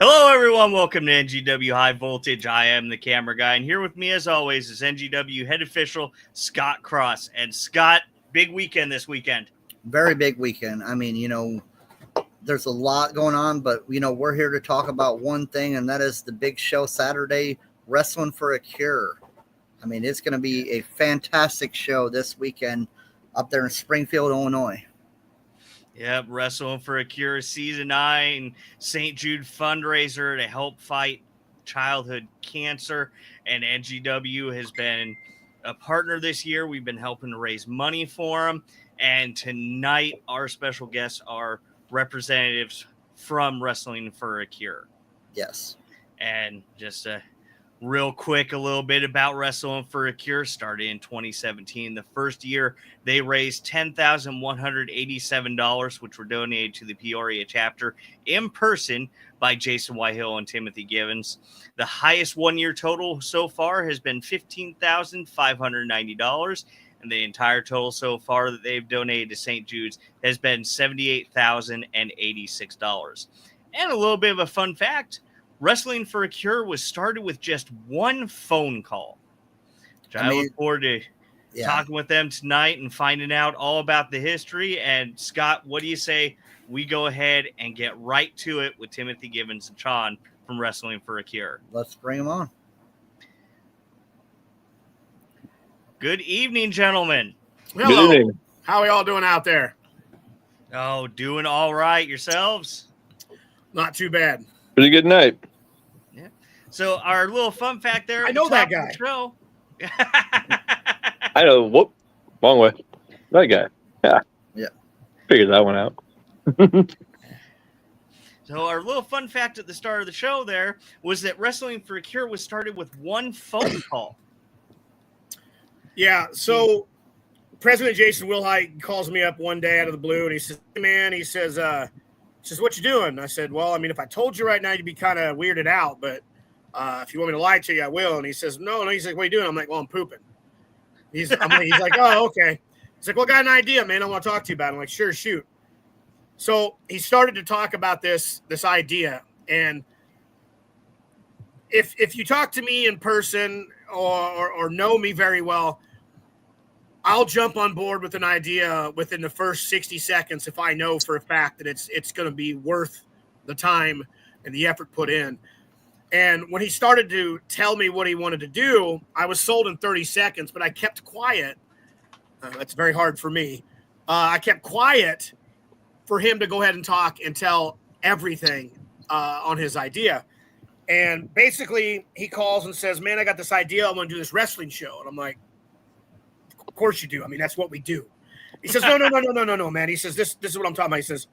Hello, everyone. Welcome to NGW High Voltage. I am the camera guy, and here with me, as always, is NGW head official Scott Cross. And Scott, big weekend this weekend. Very big weekend. I mean, there's a lot going on, but we're here to talk about one thing, and that is the big show Saturday, Wrestling for a Cure. I mean, it's going to be a fantastic show this weekend up there in Springfield, Illinois. Yep, Wrestling for a Cure Season 9, St. Jude fundraiser to help fight childhood cancer. And NGW has been a partner this year. We've been helping to raise money for them. And tonight, our special guests are representatives from Wrestling for a Cure. Yes. And just real quick, a little bit about Wrestling for a Cure. Started in 2017. The first year, they raised $10,187, which were donated to the Peoria chapter in person by Jason Whitehill and Timothy Givens. The highest one-year total so far has been $15,590, and the entire total so far that they've donated to St. Jude's has been $78,086. And a little bit of a fun fact, Wrestling for a Cure was started with just one phone call. I look forward to talking with them tonight and finding out all about the history. And Scott, what do you say we go ahead and get right to it with Timothy Givens and Sean from Wrestling for a Cure? Let's bring them on. Good evening, gentlemen. Hello. Good evening. How are y'all doing out there? Oh, doing all right. Yourselves? Not too bad. Pretty good night. Yeah. So our little fun fact there. I know that guy. Show. I know. Whoop. Wrong way. That guy. Yeah. Yeah. Figured that one out. So our little fun fact at the start of the show there was that Wrestling for a Cure was started with one phone call. Yeah. So President Jason Wilhite calls me up one day out of the blue, and he says, "Hey, man," he says, "what you doing?" I said, "Well, I mean, if I told you right now, you'd be kind of weirded out, but if you want me to lie to you, I will." And he says, No. He's like, "What are you doing?" I'm like, "Well, I'm pooping." He's like, "Oh, okay." He's like, "Well, I got an idea, man. I want to talk to you about it." I'm like, "Sure, shoot." So he started to talk about this idea, and if you talk to me in person or know me very well, I'll jump on board with an idea within the first 60 seconds if I know for a fact that it's going to be worth the time and the effort put in. And when he started to tell me what he wanted to do, I was sold in 30 seconds, but I kept quiet. That's very hard for me. I kept quiet for him to go ahead and talk and tell everything on his idea. And basically he calls and says, "Man, I got this idea. I'm going to do this wrestling show." And I'm like, "Of course you do. I mean, that's what we do." He says, No, man. He says, this is what I'm talking about. He says,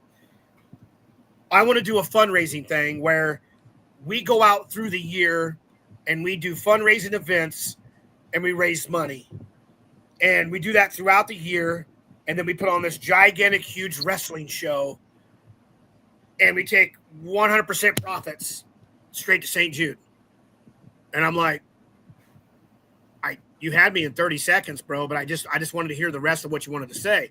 "I want to do a fundraising thing where we go out through the year and we do fundraising events and we raise money. And we do that throughout the year. And then we put on this gigantic, huge wrestling show. And we take 100% profits straight to St. Jude." And I'm like, "You had me in 30 seconds, bro, but I just wanted to hear the rest of what you wanted to say."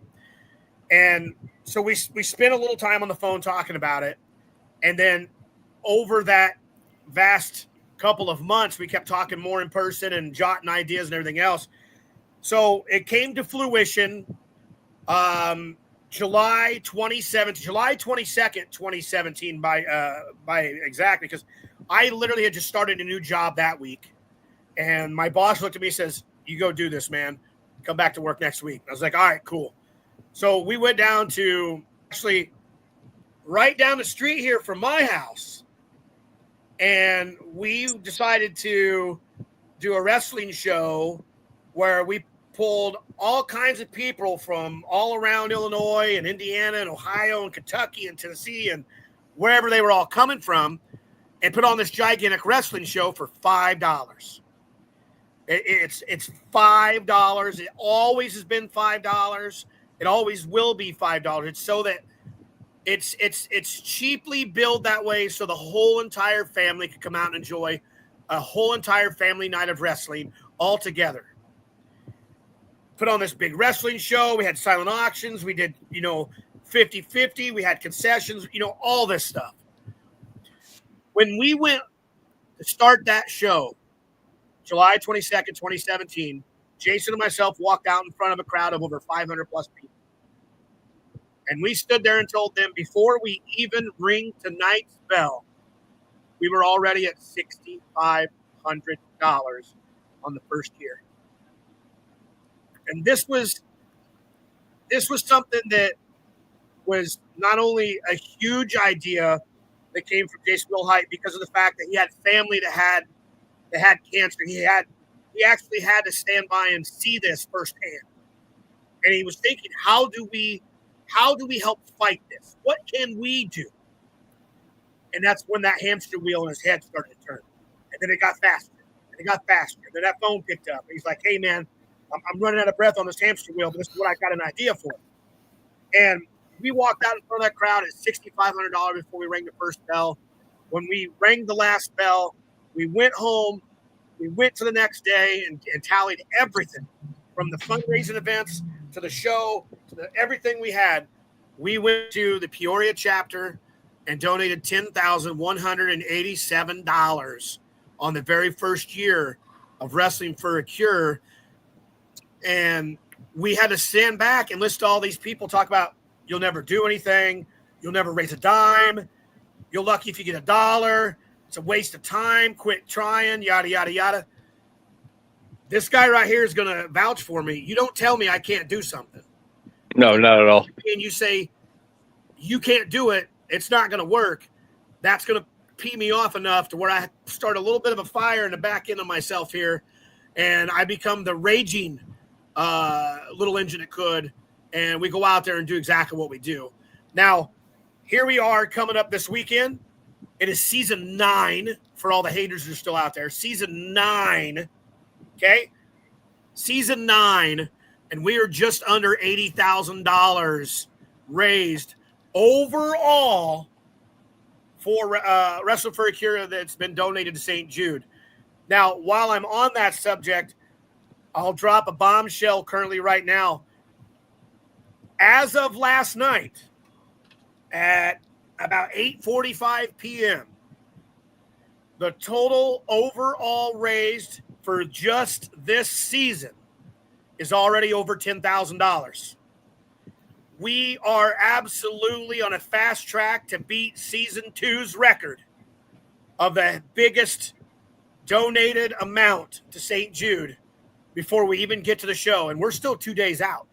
And so we spent a little time on the phone talking about it. And then over that vast couple of months, we kept talking more in person and jotting ideas and everything else. So it came to fruition July 22nd, 2017 by exactly, because I literally had just started a new job that week. And my boss looked at me and says, "You go do this, man. Come back to work next week." I was like, "All right, cool." So we went down to actually right down the street here from my house. And we decided to do a wrestling show where we pulled all kinds of people from all around Illinois and Indiana and Ohio and Kentucky and Tennessee and wherever they were all coming from, and put on this gigantic wrestling show for $5. It's $5. It always has been $5. It always will be $5. It's so that it's cheaply billed that way so the whole entire family could come out and enjoy a whole entire family night of wrestling all together. Put on this big wrestling show. We had silent auctions. We did, 50-50. We had concessions, all this stuff. When we went to start that show, July 22nd, 2017, Jason and myself walked out in front of a crowd of over 500 plus people. And we stood there and told them before we even ring tonight's bell, we were already at $6,500 on the first year. And this was something that was not only a huge idea that came from Jason Wilhite because of the fact that he had family that had cancer. He actually had to stand by and see this firsthand. And he was thinking, how do we help fight this? What can we do? And that's when that hamster wheel in his head started to turn. And then it got faster. And it got faster. And then that phone picked up. And he's like, hey, man, I'm running out of breath on this hamster wheel, but this is what I got an idea for. And we walked out in front of that crowd at $6,500 before we rang the first bell. When we rang the last bell, we went home. We went to the next day and tallied everything from the fundraising events to the show to everything we had. We went to the Peoria chapter and donated $10,187 on the very first year of Wrestling for a Cure. And we had to stand back and listen to all these people talk about, you'll never do anything. You'll never raise a dime. You're lucky if you get $1. It's a waste of time. Quit trying, yada, yada, yada. This guy right here is going to vouch for me. You don't tell me I can't do something. No, not at all. And you say, you can't do it. It's not going to work. That's going to pee me off enough to where I start a little bit of a fire in the back end of myself here. And I become the raging little engine that could. And we go out there and do exactly what we do. Now, here we are coming up this weekend. It is season 9 for all the haters that are still out there. Season 9. Okay? Season 9. And we are just under $80,000 raised overall for Wrestling for a Cure that's been donated to St. Jude. Now, while I'm on that subject, I'll drop a bombshell currently right now. As of last night, at about 8:45 p.m., the total overall raised for just this season is already over $10,000. We are absolutely on a fast track to beat season 2's record of the biggest donated amount to St. Jude before we even get to the show. And we're still 2 days out.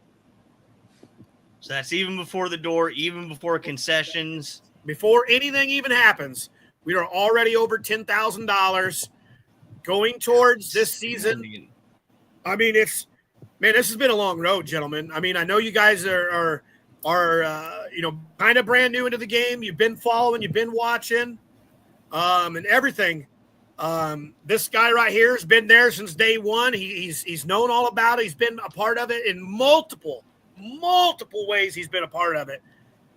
So that's even before the door, even before concessions. Before anything even happens, we are already over $10,000 going towards this season. I mean, this has been a long road, gentlemen. I mean, I know you guys are kind of brand new into the game. You've been following, you've been watching, and everything. This guy right here has been there since day one. He's known all about it. He's been a part of it in multiple ways. He's been a part of it.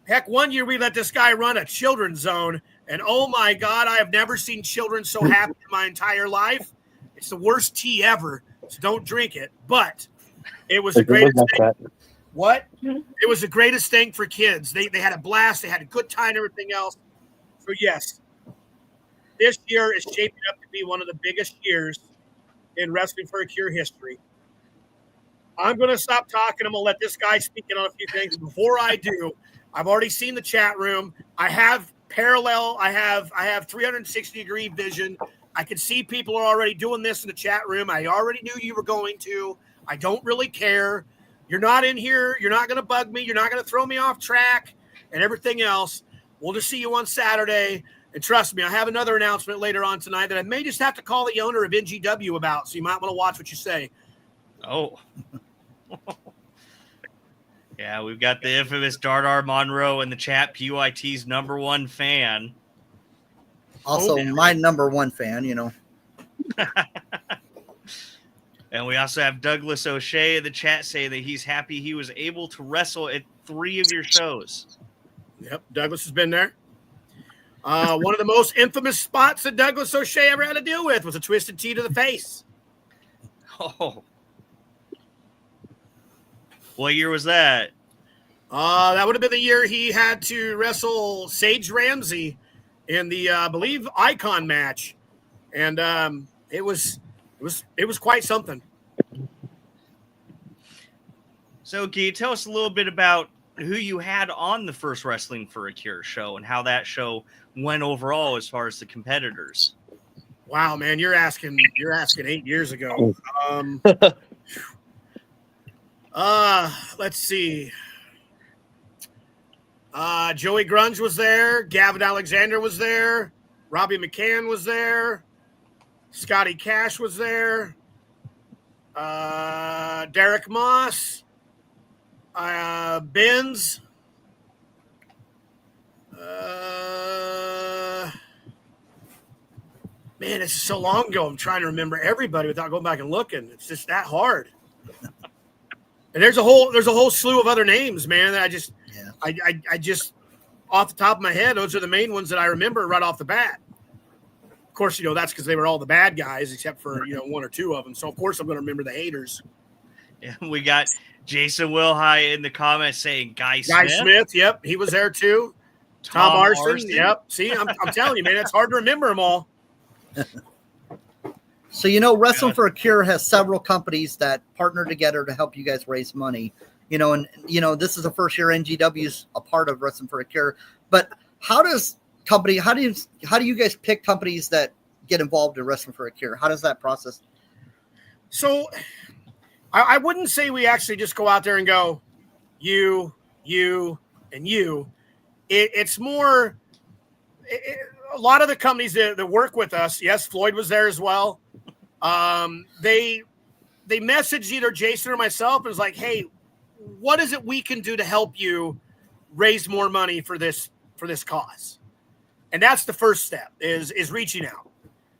Heck, one year we let this guy run a children's zone, and oh my God, I have never seen children so happy in my entire life. It's the worst tea ever, so don't drink it. But it was the greatest thing. What? It was the greatest thing for kids. They had a blast. They had a good time and everything else. So, yes, this year is shaping up to be one of the biggest years in Wrestling for a Cure history. I'm going to stop talking. I'm going to let this guy speak in on a few things. Before I do, I've already seen the chat room. I have parallel. I have 360-degree vision. I can see people are already doing this in the chat room. I already knew you were going to. I don't really care. You're not in here. You're not going to bug me. You're not going to throw me off track and everything else. We'll just see you on Saturday. And trust me, I have another announcement later on tonight that I may just have to call the owner of NGW about. So you might want to watch what you say. Oh. Yeah, we've got the infamous Dardar Monroe in the chat, PYT's #1 fan. Also, my #1 fan, you know. And we also have Douglas O'Shea in the chat saying that he's happy he was able to wrestle at 3 of your shows. Yep, Douglas has been there. One of the most infamous spots that Douglas O'Shea ever had to deal with was a twisted T to the face. Oh. What year was that? That would have been the year he had to wrestle Sage Ramsey in the I believe Icon match, and it was quite something. So, can you tell us a little bit about who you had on the first Wrestling for a Cure show and how that show went overall as far as the competitors? Wow, man, you're asking 8 years ago. Let's see. Joey Grunge was there. Gavin Alexander was there. Robbie McCann was there. Scotty Cash was there. Derek Moss. Benz. Man, it's so long ago. I'm trying to remember everybody without going back and looking. It's just that hard. And there's a whole slew of other names, man. That I just off the top of my head, those are the main ones that I remember right off the bat. Of course, that's because they were all the bad guys, except for one or two of them. So of course I'm going to remember the haters. Yeah, we got Jason Wilhigh in the comments saying Guy Smith. Yep, he was there too. Tom Arson. Yep. See, I'm telling you, man, it's hard to remember them all. So, Wrestling for a Cure has several companies that partner together to help you guys raise money. And this is the first year NGW's a part of Wrestling for a Cure. But how do you guys pick companies that get involved in Wrestling for a Cure? How does that process? So I wouldn't say we actually just go out there and go, you, and you. It's more a lot of the companies that work with us. Yes, Floyd was there as well. They messaged either Jason or myself and was like, hey, what is it we can do to help you raise more money for this cause? And that's the first step is reaching out.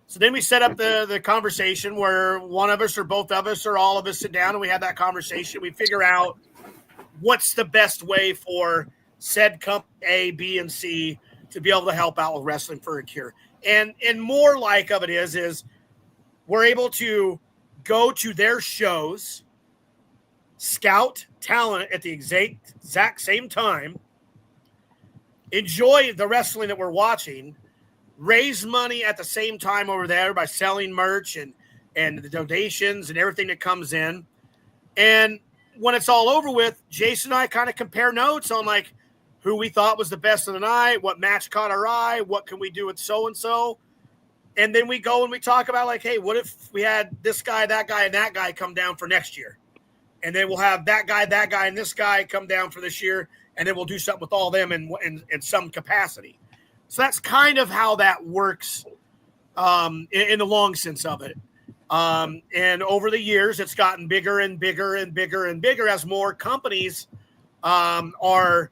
So then we set up the conversation where one of us or both of us or all of us sit down and we have that conversation. We figure out what's the best way for said company A, B, and C to be able to help out with Wrestling for a Cure. And more like of it is we're able to go to their shows, scout talent at the exact same time, enjoy the wrestling that we're watching, raise money at the same time over there by selling merch and the donations and everything that comes in. And when it's all over with, Jason and I kind of compare notes on like who we thought was the best of the night, what match caught our eye, what can we do with so-and-so. And then we go and we talk about like, hey, what if we had this guy, and that guy come down for next year? And then we'll have that guy, and this guy come down for this year. And then we'll do something with all of them in some capacity. So that's kind of how that works in the long sense of it. And over the years, it's gotten bigger and bigger and bigger and bigger as more companies are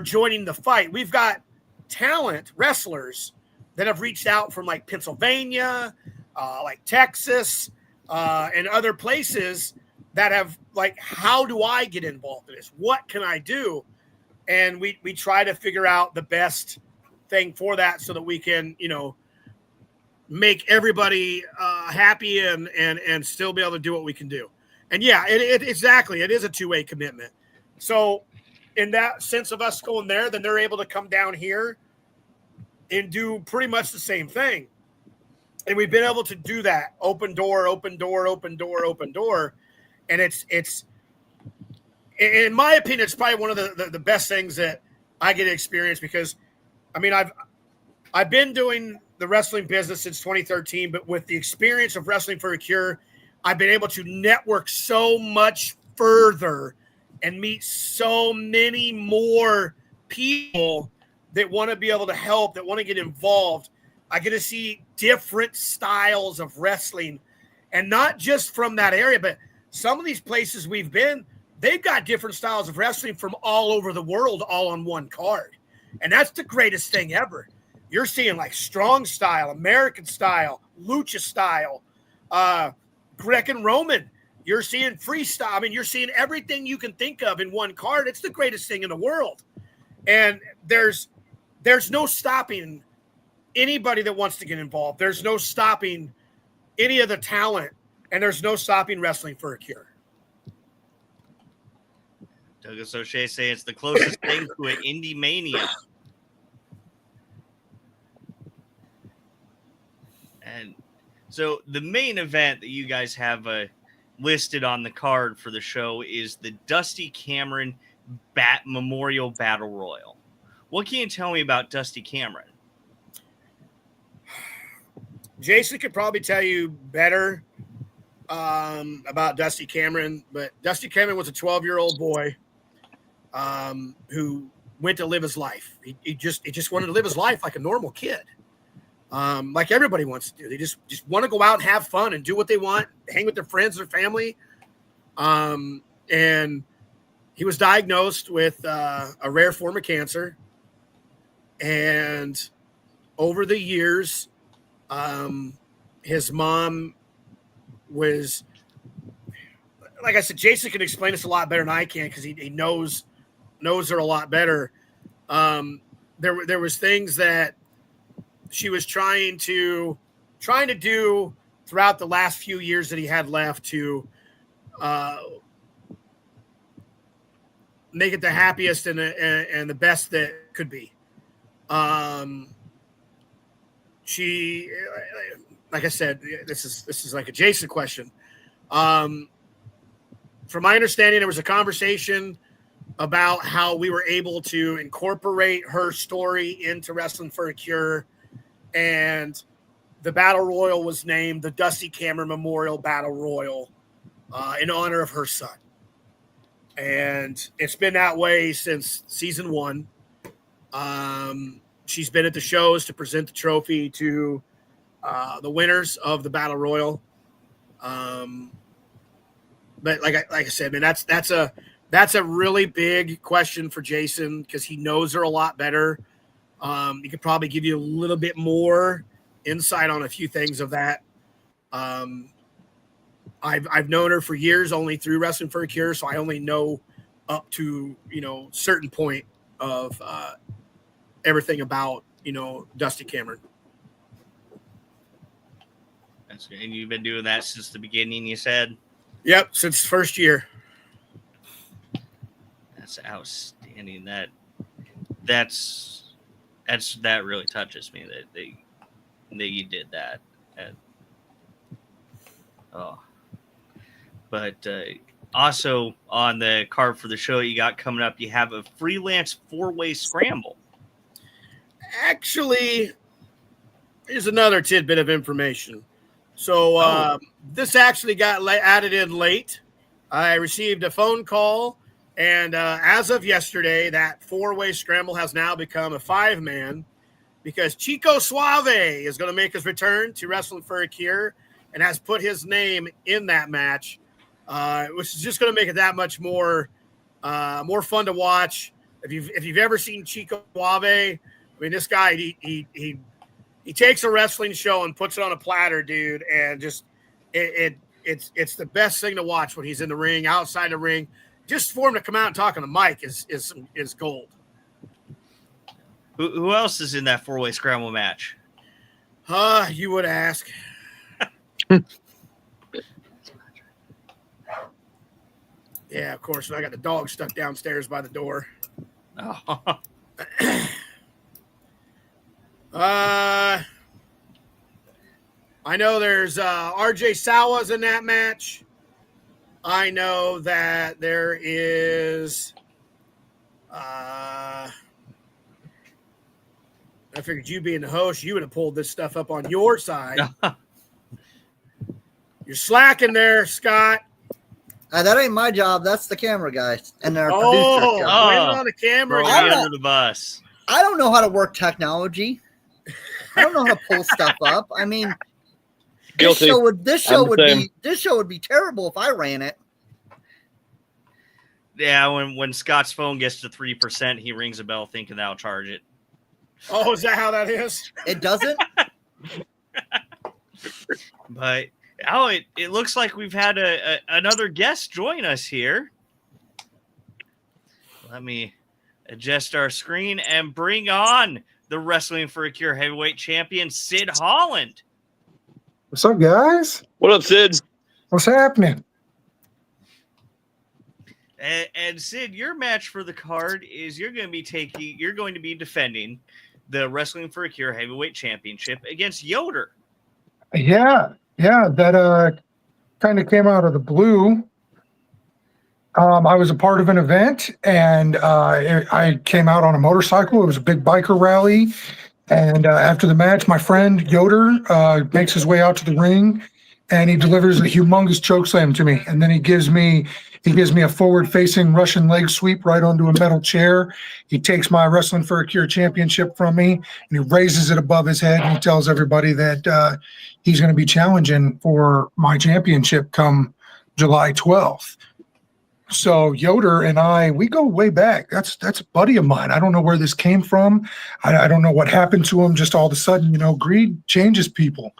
joining the fight. We've got talent wrestlers that have reached out from like Pennsylvania, like Texas, and other places that have like, how do I get involved in this? What can I do? And we try to figure out the best thing for that so that we can, make everybody happy and still be able to do what we can do. And yeah, exactly. It is a two-way commitment. So in that sense of us going there, then they're able to come down here and do pretty much the same thing. And we've been able to do that. Open door. And it's in my opinion, it's probably one of the best things that I get to experience because, I mean, I've been doing the wrestling business since 2013, but with the experience of Wrestling for a Cure, I've been able to network so much further and meet so many more people that want to be able to help, that want to get involved. I get to see different styles of wrestling, and not just from that area, but some of these places we've been, they've got different styles of wrestling from all over the world, all on one card. And that's the greatest thing ever. You're seeing like strong style, American style, lucha style, Greco-Roman. You're seeing freestyle. I mean, you're seeing everything you can think of in one card. It's the greatest thing in the world. And there's no stopping anybody that wants to get involved. There's no stopping any of the talent, and there's no stopping Wrestling for a Cure. Douglas O'Shea saying it's the closest thing to an indie mania. And so the main event that you guys have listed on the card for the show is the Dusty Cameron Memorial Battle Royal. What can you tell me about Dusty Cameron? Jason could probably tell you better about Dusty Cameron, but Dusty Cameron was a 12-year-old boy who went to live his life. He just wanted to live his life like a normal kid, like everybody wants to do. They just want to go out and have fun and do what they want, hang with their friends, their family. And he was diagnosed with a rare form of cancer. And over the years, his mom was, like I said, Jason can explain this a lot better than I can because he knows her a lot better. There was things that she was trying to do throughout the last few years that he had left to make it the happiest and the best that could be. She, like I said, this is like a Jason question. From my understanding, there was a conversation about how we were able to incorporate her story into Wrestling for a Cure, and the Battle Royal was named the Dusty Cameron Memorial Battle Royal in honor of her son. And it's been that way since season 1. She's been at the shows to present the trophy to the winners of the Battle Royal. But like I said, man, that's a really big question for Jason because he knows her a lot better. He could probably give you a little bit more insight on a few things of that. I've known her for years, only through Wrestling for a Cure, so I only know up to certain point of everything about Dusty Cameron. That's good. And you've been doing that since the beginning, you said? Yep, since first year. That's outstanding. That really touches me that you did that. But also on the card for the show you got coming up, you have a freelance 4-way scramble. Actually, here's another tidbit of information. So this actually got added in late. I received a phone call, and as of yesterday, that 4-way scramble has now become a 5-man because Chico Suave is going to make his return to Wrestling for a Cure and has put his name in that match, which is just going to make it that much more fun to watch. If you've ever seen Chico Suave, I mean, this guy he takes a wrestling show and puts it on a platter, dude, and just it's the best thing to watch when he's in the ring, outside the ring. Just for him to come out and talk on the mic is gold. Who else is in that 4-way scramble match? You would ask. Yeah, of course. I got the dog stuck downstairs by the door. Oh. I know there's RJ Sawa's in that match. I know that there is I figured you being the host, you would have pulled this stuff up on your side. You're slacking there, Scott. That ain't my job. That's the camera guy and our producer. Blaming on the camera. Under the bus. I don't know how to work technology. I don't know how to pull stuff up. I mean, this show would be terrible if I ran it. Yeah, when Scott's phone gets to 3%, he rings a bell thinking that'll charge it. Oh, is that how that is? It doesn't. But it looks like we've had another guest join us here. Let me adjust our screen and bring on the Wrestling for a Cure heavyweight champion, Sid Holland. What's up, guys? What up, Sid? What's happening? And Sid, your match for the card is you're going to be defending the Wrestling for a Cure heavyweight championship against Yoder. Yeah, that kind of came out of the blue. I was a part of an event, and I came out on a motorcycle. It was a big biker rally, and after the match, my friend Yoder makes his way out to the ring, and he delivers a humongous chokeslam to me, and then he gives me a forward-facing Russian leg sweep right onto a metal chair. He takes my Wrestling for a Cure championship from me, and he raises it above his head, and he tells everybody that he's going to be challenging for my championship come July 12th. So Yoder and we go way back. That's a buddy of mine. I don't know where this came from. I don't know what happened to him. Just all of a sudden, greed changes people.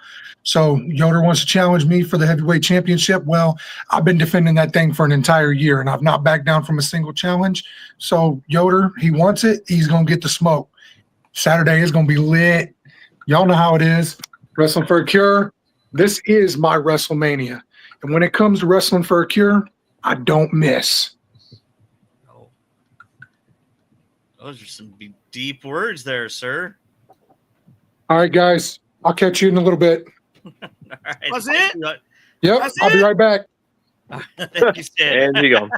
So Yoder wants to challenge me for the heavyweight championship. Well, I've been defending that thing for an entire year, and I've not backed down from a single challenge. So Yoder, he wants it. He's going to get the smoke. Saturday is going to be lit. Y'all know how it is. Wrestling for a Cure. This is my WrestleMania. And when it comes to Wrestling for a Cure, I don't miss. Oh. Those are some deep words there, sir. All right, guys. I'll catch you in a little bit. All right. That's it? Yep. That's I'll be right back. Thank you, Sid. And you go.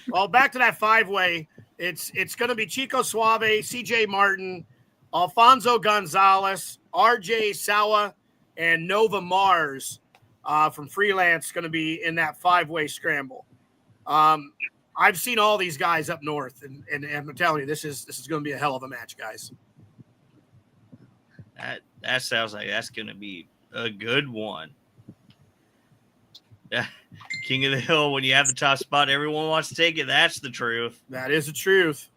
Well, back to that five-way. It's going to be Chico Suave, CJ Martin, Alfonso Gonzalez, RJ Sawa, and Nova Mars from Freelance going to be in that five-way scramble. I've seen all these guys up north, and I'm telling you, this is going to be a hell of a match, guys. That sounds like that's going to be a good one. Yeah. King of the Hill, when you have the top spot, everyone wants to take it. That's the truth. That is the truth.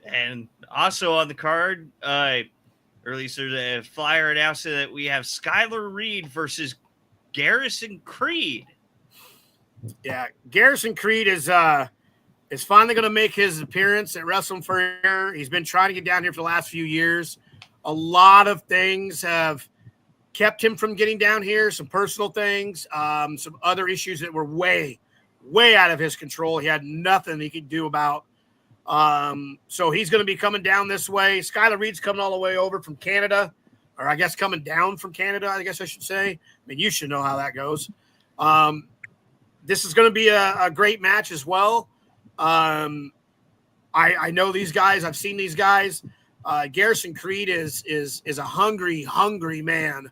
And also on the card, or at least there's a flyer announcing that we have Skylar Reed versus Garrison Creed. Yeah, Garrison Creed is finally going to make his appearance at Wrestling for a Cure. He's been trying to get down here for the last few years. A lot of things have kept him from getting down here, some personal things, some other issues that were way out of his control. He had nothing he could do about. So he's going to be coming down this way. Skylar Reed's coming all the way over from Canada, or I guess coming down from Canada, I guess I should say. I mean, you should know how that goes. This is going to be a great match as well. I know these guys. I've seen these guys. Garrison Creed is a hungry man.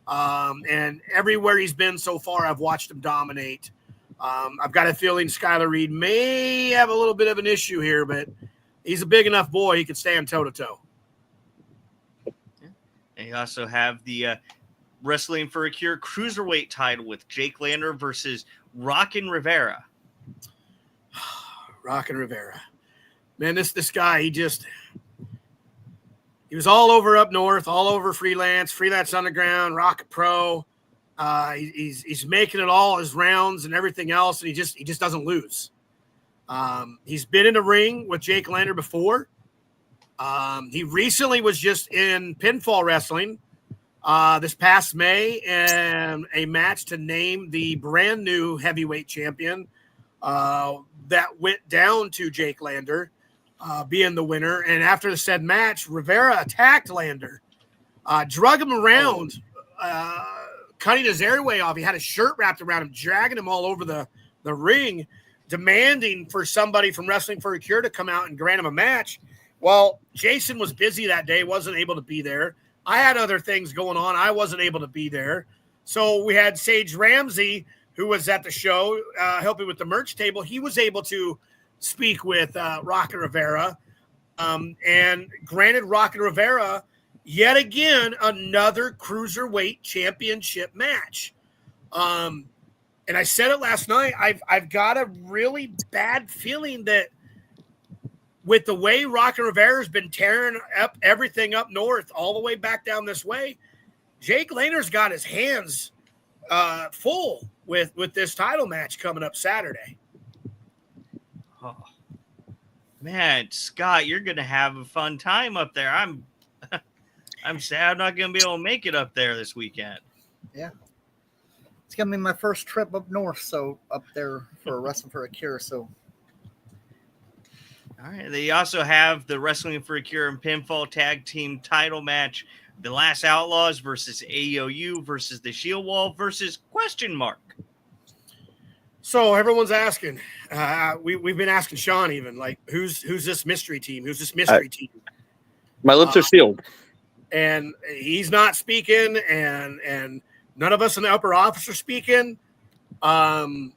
And everywhere he's been so far, I've watched him dominate. I've got a feeling Skylar Reed may have a little bit of an issue here, but he's a big enough boy. He can stand toe-to-toe. And you also have the Wrestling for a Cure Cruiserweight title with Jake Lander versus Rockin' Rivera. Rockin' Rivera. Man, this guy, he was all over up north, all over Freelance Underground, Rocket Pro. He's making it all his rounds and everything else, and he just doesn't lose. He's been in a ring with Jake Lander before. He recently was just in pinfall wrestling this past May, and a match to name the brand new heavyweight champion that went down to Jake Lander. Being the winner. And after the said match, Rivera attacked Lander, drug him around, cutting his airway off. He had a shirt wrapped around him, dragging him all over the ring, demanding for somebody from Wrestling for a Cure to come out and grant him a match. Well, Jason was busy that day, wasn't able to be there. I had other things going on. I wasn't able to be there. So we had Sage Ramsey, who was at the show, helping with the merch table. He was able to speak with Rockin' Rivera, and granted Rockin' Rivera yet again another cruiserweight championship match. And I said it last night. I've got a really bad feeling that with the way Rockin' Rivera's been tearing up everything up north, all the way back down this way, Jake Lander's got his hands full with this title match coming up Saturday. Oh, man, Scott, you're gonna have a fun time up there. I'm sad I'm not gonna be able to make it up there this weekend. Yeah, it's gonna be my first trip up north, so up there for Wrestling for a Cure. So, all right. They also have the Wrestling for a Cure and Pinfall Tag Team title match The Last Outlaws versus AOU versus the Shield Wall versus question mark. So everyone's asking. We've been asking Sean even, like, who's this mystery team? Who's this mystery team? My lips are sealed. And he's not speaking, and none of us in the upper office are speaking. And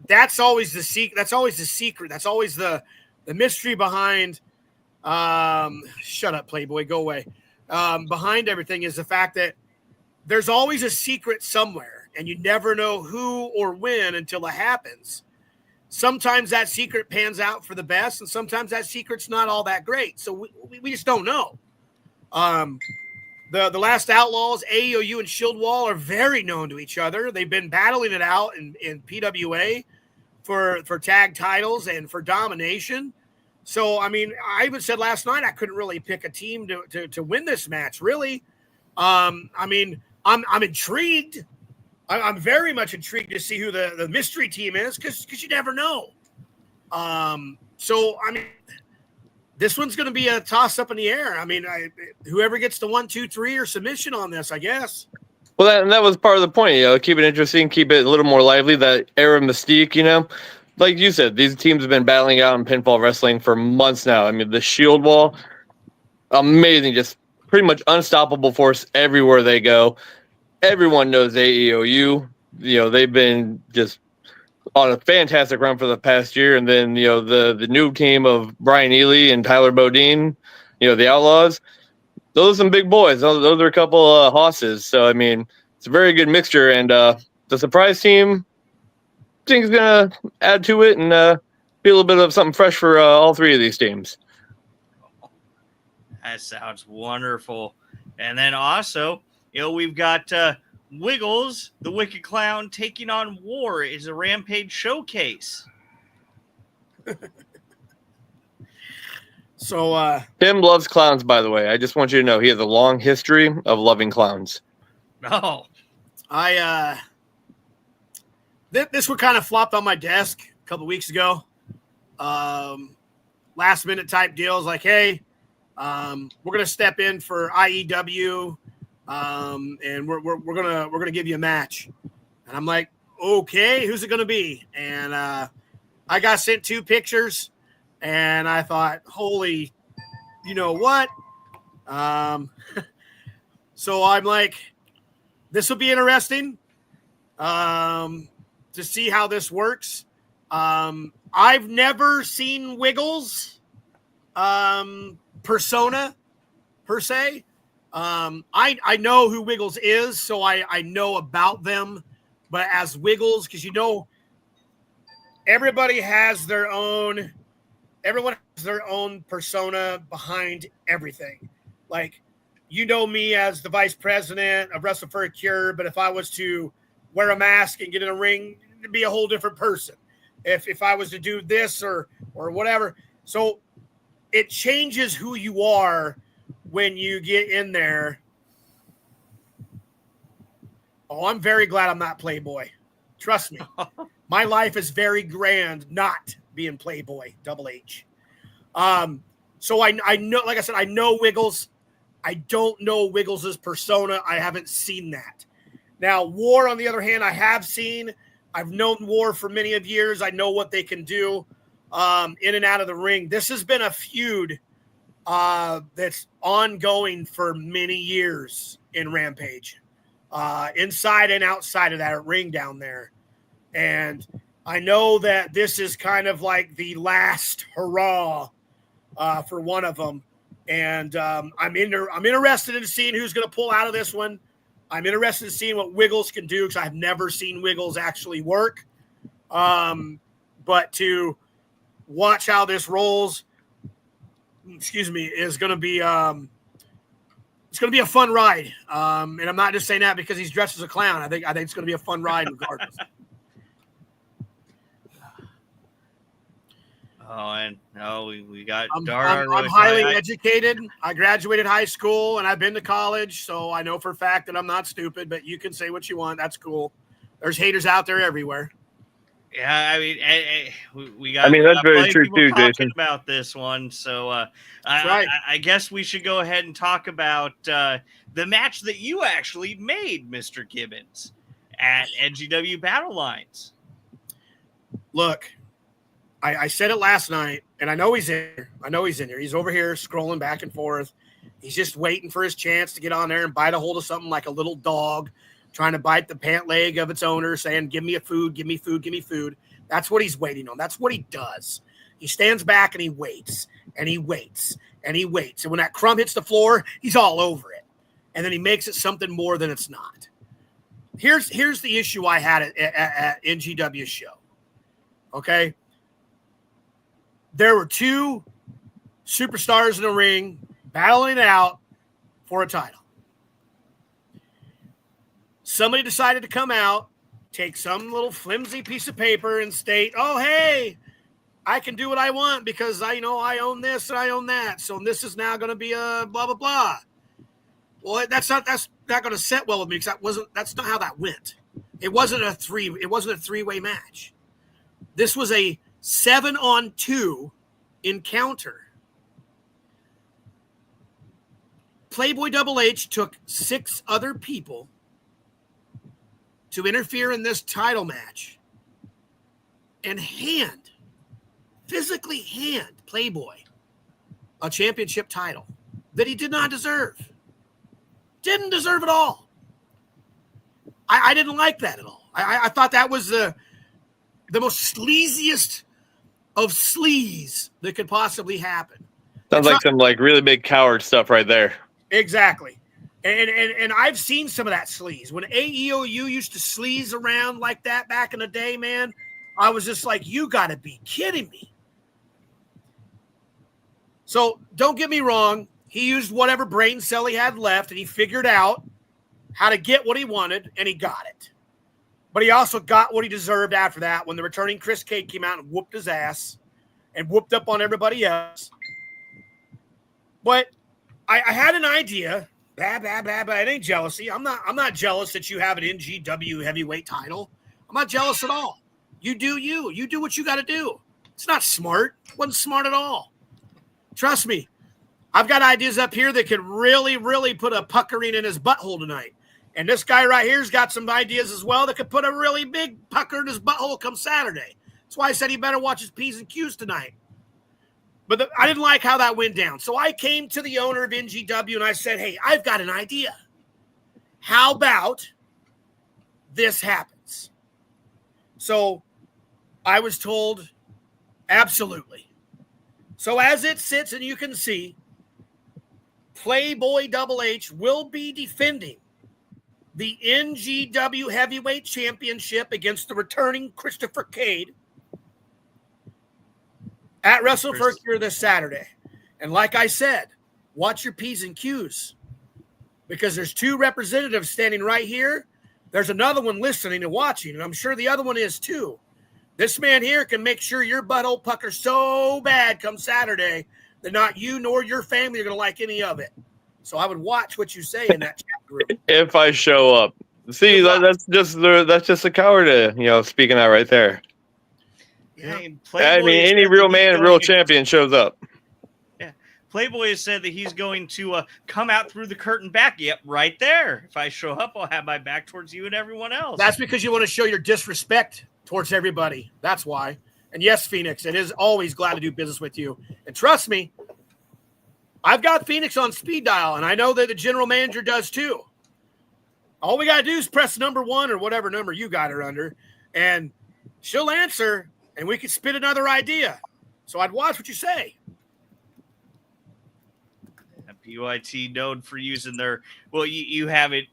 that's always the secret. That's always the secret. That's always the mystery behind. Shut up, Playboy. Go away. Behind everything is the fact that there's always a secret somewhere, and you never know who or when until it happens. Sometimes that secret pans out for the best, and sometimes that secret's not all that great. So we just don't know. The Last Outlaws, AOU, and Shield Wall are very known to each other. They've been battling it out in PWA for tag titles and for domination. So, I mean, I even said last night I couldn't really pick a team to win this match, really. I mean, I'm intrigued. I'm very much intrigued to see who the mystery team is because you never know. So, I mean, this one's going to be a toss up in the air. I mean, whoever gets the 1, 2, 3 or submission on this, I guess. Well, that was part of the point, keep it interesting, keep it a little more lively, that air of mystique, Like you said, these teams have been battling out in pinfall wrestling for months now. I mean, the Shield Wall, amazing, just pretty much unstoppable force everywhere they go. Everyone knows AEOU. They've been just on a fantastic run for the past year. And then, the new team of Brian Ely and Tyler Bodine, the Outlaws, those are some big boys. Those are a couple hosses. So, I mean, it's a very good mixture. And the surprise team, I think, is going to add to it and be a little bit of something fresh for all three of these teams. That sounds wonderful. And then also, we've got Wiggles, the Wicked Clown, taking on War is a Rampage showcase. So Tim loves clowns, by the way. I just want you to know he has a long history of loving clowns. Oh, this one kind of flopped on my desk a couple weeks ago. Last minute type deals, like, hey, we're gonna step in for IEW, and we're gonna give you a match. And I'm like, okay, who's it gonna be? And I got sent 2 pictures, and I thought, holy, you know what? So I'm like, this will be interesting to see how this works. I've never seen Wiggles persona per se. I know who Wiggles is, so I know about them. But as Wiggles, because everybody has their own. Everyone has their own persona behind everything. Like, me as the vice president of Wrestle for a Cure, but if I was to wear a mask and get in a ring, it'd be a whole different person. If I was to do this or whatever. So it changes who you are when you get in there. Oh, I'm very glad I'm not Playboy. Trust me. My life is very grand not being Playboy, Double H. So I know, like I said, I know Wiggles. I don't know Wiggles's persona. I haven't seen that. Now, War, on the other hand, I have seen. I've known War for many of years. I know what they can do in and out of the ring. This has been a feud that's ongoing for many years in Rampage, inside and outside of that ring down there. And I know that this is kind of like the last hurrah for one of them. And I'm interested in seeing who's going to pull out of this one. I'm interested in seeing what Wiggles can do because I've never seen Wiggles actually work. But to watch how this rolls, is going to be it's going to be a fun ride. And I'm not just saying that because he's dressed as a clown. I think it's going to be a fun ride regardless. Oh, and we got I'm Dara. highly educated. I graduated high school and I've been to college, so I know for a fact that I'm not stupid, but you can say what you want. That's cool. There's haters out there everywhere. Yeah, I mean, we got, I mean, we that's got very plenty of true people too, talking Jason. about this one. So right. I guess we should go ahead and talk about the match that you actually made, Mr. Gibbons, at NGW Battle Lines. Look, I said it last night, and I know he's in here. I know he's in here. He's over here scrolling back and forth. He's just waiting for his chance to get on there and bite a hold of something like a little dog trying to bite the pant leg of its owner, saying, give me a food, give me food, give me food. That's what he's waiting on. That's what he does. He stands back and he waits, and he waits, and he waits. And when that crumb hits the floor, he's all over it. And then he makes it something more than it's not. Here's the issue I had at NGW's show. Okay? There were two superstars in the ring battling it out for a title. Somebody decided to come out, take some little flimsy piece of paper and state, oh, hey, I can do what I want because I own this and I own that. So this is now going to be a blah, blah, blah. Well, that's not going to set well with me because that's not how that went. It wasn't a three-way match. This was a 7-on-2 encounter. Playboy Double H took 6 other people to interfere in this title match and physically hand Playboy a championship title that he did not deserve. Didn't deserve at all. I didn't like that at all. I thought that was the most sleaziest of sleaze that could possibly happen. Sounds like some like really big coward stuff right there. Exactly. And I've seen some of that sleaze. When AEOU used to sleaze around like that back in the day, man, I was just like, you got to be kidding me. So don't get me wrong. He used whatever brain cell he had left, and he figured out how to get what he wanted, and he got it. But he also got what he deserved after that when the returning Chris Cade came out and whooped his ass and whooped up on everybody else. But I had an idea. But it ain't jealousy. I'm not jealous that you have an NGW heavyweight title. I'm not jealous at all. You do you. You do what you got to do. It's not smart. It wasn't smart at all. Trust me. I've got ideas up here that could really, really put a puckering in his butthole tonight. And this guy right here's got some ideas as well that could put a really big pucker in his butthole come Saturday. That's why I said he better watch his P's and Q's tonight. But I didn't like how that went down. So I came to the owner of NGW and I said, hey, I've got an idea. How about this happens? So I was told, absolutely. So as it sits and you can see, Playboy Double H will be defending the NGW Heavyweight Championship against the returning Christopher Cade at Wrestle for a Cure this Saturday. And like I said, watch your P's and Q's because there's 2 representatives standing right here. There's another one listening and watching, and I'm sure the other one is too. This man here can make sure your butthole puckers so bad come Saturday that not you nor your family are going to like any of it. So I would watch what you say in that chat group. If I show up. See, that's just a coward, speaking out right there. Yeah, I mean, any real man, real champion shows up. Yeah, Playboy has said that he's going to come out through the curtain back. Yep, right there. If I show up, I'll have my back towards you and everyone else. That's because you want to show your disrespect towards everybody. That's why. And yes, Phoenix, it is always glad to do business with you. And trust me, I've got Phoenix on speed dial, and I know that the general manager does too. All we got to do is press number 1 or whatever number you got her under, and she'll answer, and we could spit another idea. So I'd watch what you say. PYT known for using their – well, you have it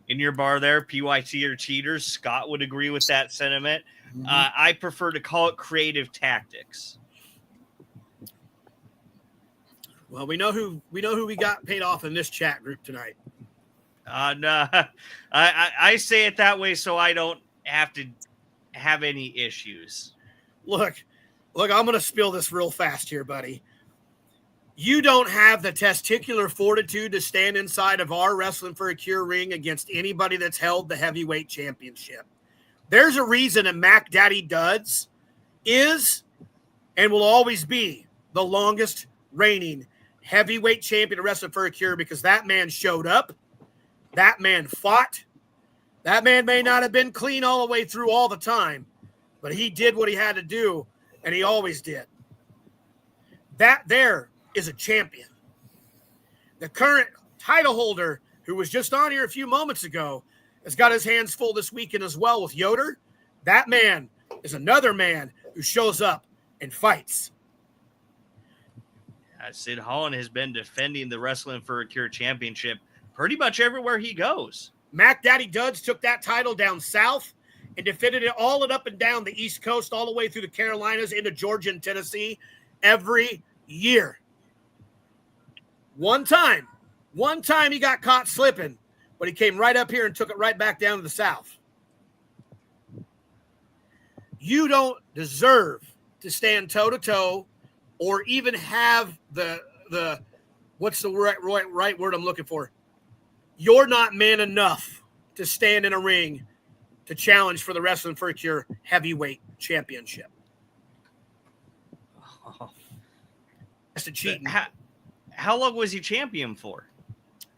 in your bar there, PYT or cheaters. Scott would agree with that sentiment. Mm-hmm. I prefer to call it creative tactics. Well, we know who we got paid off in this chat group tonight. No, I say it that way so I don't have to have any issues. Look, I'm going to spill this real fast here, buddy. You don't have the testicular fortitude to stand inside of our Wrestling for a Cure ring against anybody that's held the heavyweight championship. There's a reason that Mac Daddy Duds is and will always be the longest reigning heavyweight champion of wrestling for a cure, because that man showed up. That man fought. That man may not have been clean all the way through all the time, but he did what he had to do, and he always did. That there is a champion. The current title holder, who was just on here a few moments ago, has got his hands full this weekend as well with Yoder. That man is another man who shows up and fights. Sid Holland has been defending the Wrestling for a Cure championship pretty much everywhere he goes. Mac Daddy Duds took that title down south and defended it all and up and down the East Coast, all the way through the Carolinas into Georgia and Tennessee every year. One time he got caught slipping, but he came right up here and took it right back down to the south. You don't deserve to stand toe-to-toe or even have the what's the right word I'm looking for? You're not man enough to stand in a ring to challenge for the Wrestling for a Cure heavyweight championship. Oh. That's a cheating. How long was he champion for?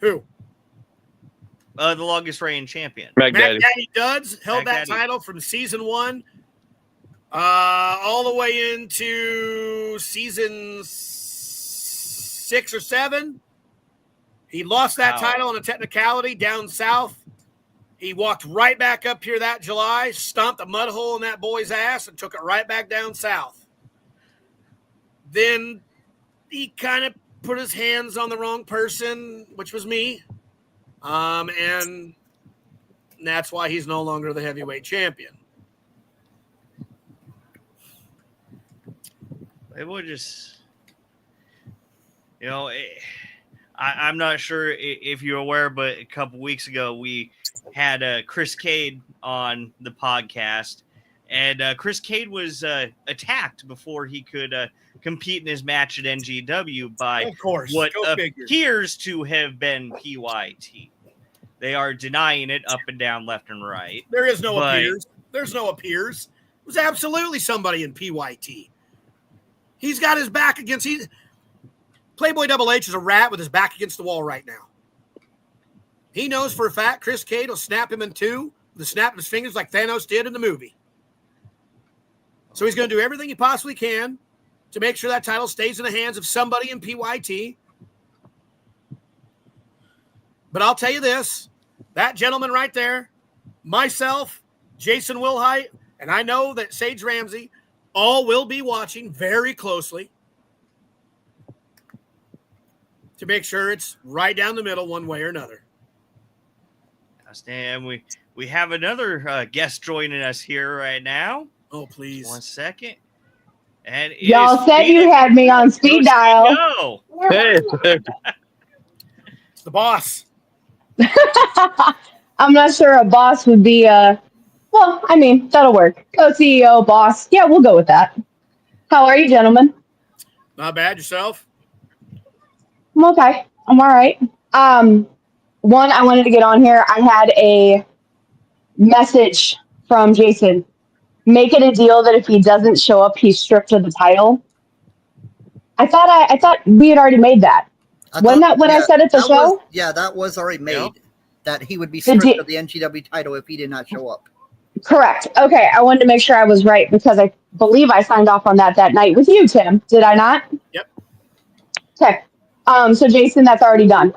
Who? The longest reigning champion. Mac Daddy Duds held Mac that Daddy. title from season 1 all the way into season 6 or 7. He lost that title on a technicality down south. He walked right back up here that July, stomped a mud hole in that boy's ass, and took it right back down south. Then he kind of put his hands on the wrong person, which was me. And that's why he's no longer the heavyweight champion. It would just, I'm not sure if you're aware, but a couple weeks ago we had Chris Cade on the podcast, and Chris Cade was attacked before he could compete in his match at NGW by what appears to have been PYT. They are denying it up and down, left and right. There is no appears. There's no appears. It was absolutely somebody in PYT. He's got his back against Playboy Double H is a rat with his back against the wall right now. He knows for a fact Chris Cade will snap him in two with a snap of his fingers like Thanos did in the movie. So he's going to do everything he possibly can to make sure that title stays in the hands of somebody in PYT. But I'll tell you this, that gentleman right there, myself, Jason Wilhite, and I know that Sage Ramsey all will be watching very closely to make sure it's right down the middle one way or another. And we have another guest joining us here right now. Oh, please. 1 second. And y'all said you had me on speed dial. Hey. It's the boss. I'm not sure a boss would be well, I mean, that'll work. Co-CEO, boss. Yeah, we'll go with that. How are you, gentlemen? Not bad. Yourself? I'm okay. I'm all right. One, I wanted to get on here. I had a message from Jason. Make it a deal that if he doesn't show up, he's stripped of the title. I thought we had already made that. Wasn't that what I said at the show? That was already made. Yep. That he would be stripped of the NGW title if he did not show up. Correct. Okay, I wanted to make sure I was right because I believe I signed off on that night with you, Tim. Did I not? Yep. Okay. So Jason, that's already done.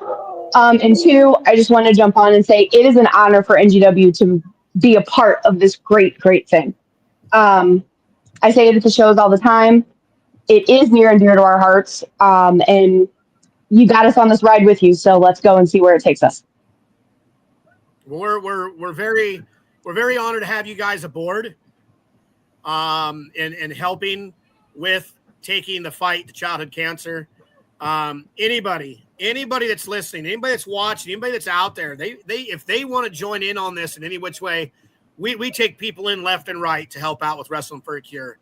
And two, I just want to jump on and say it is an honor for NGW to be a part of this great, great thing. I say it at the shows all the time. It is near and dear to our hearts. And you got us on this ride with you, so let's go and see where it takes us. We're very honored to have you guys aboard, and helping with taking the fight to childhood cancer. Anybody that's listening, anybody that's watching, anybody that's out there, they if they want to join in on this in any which way, we take people in left and right to help out with Wrestling for a Cure.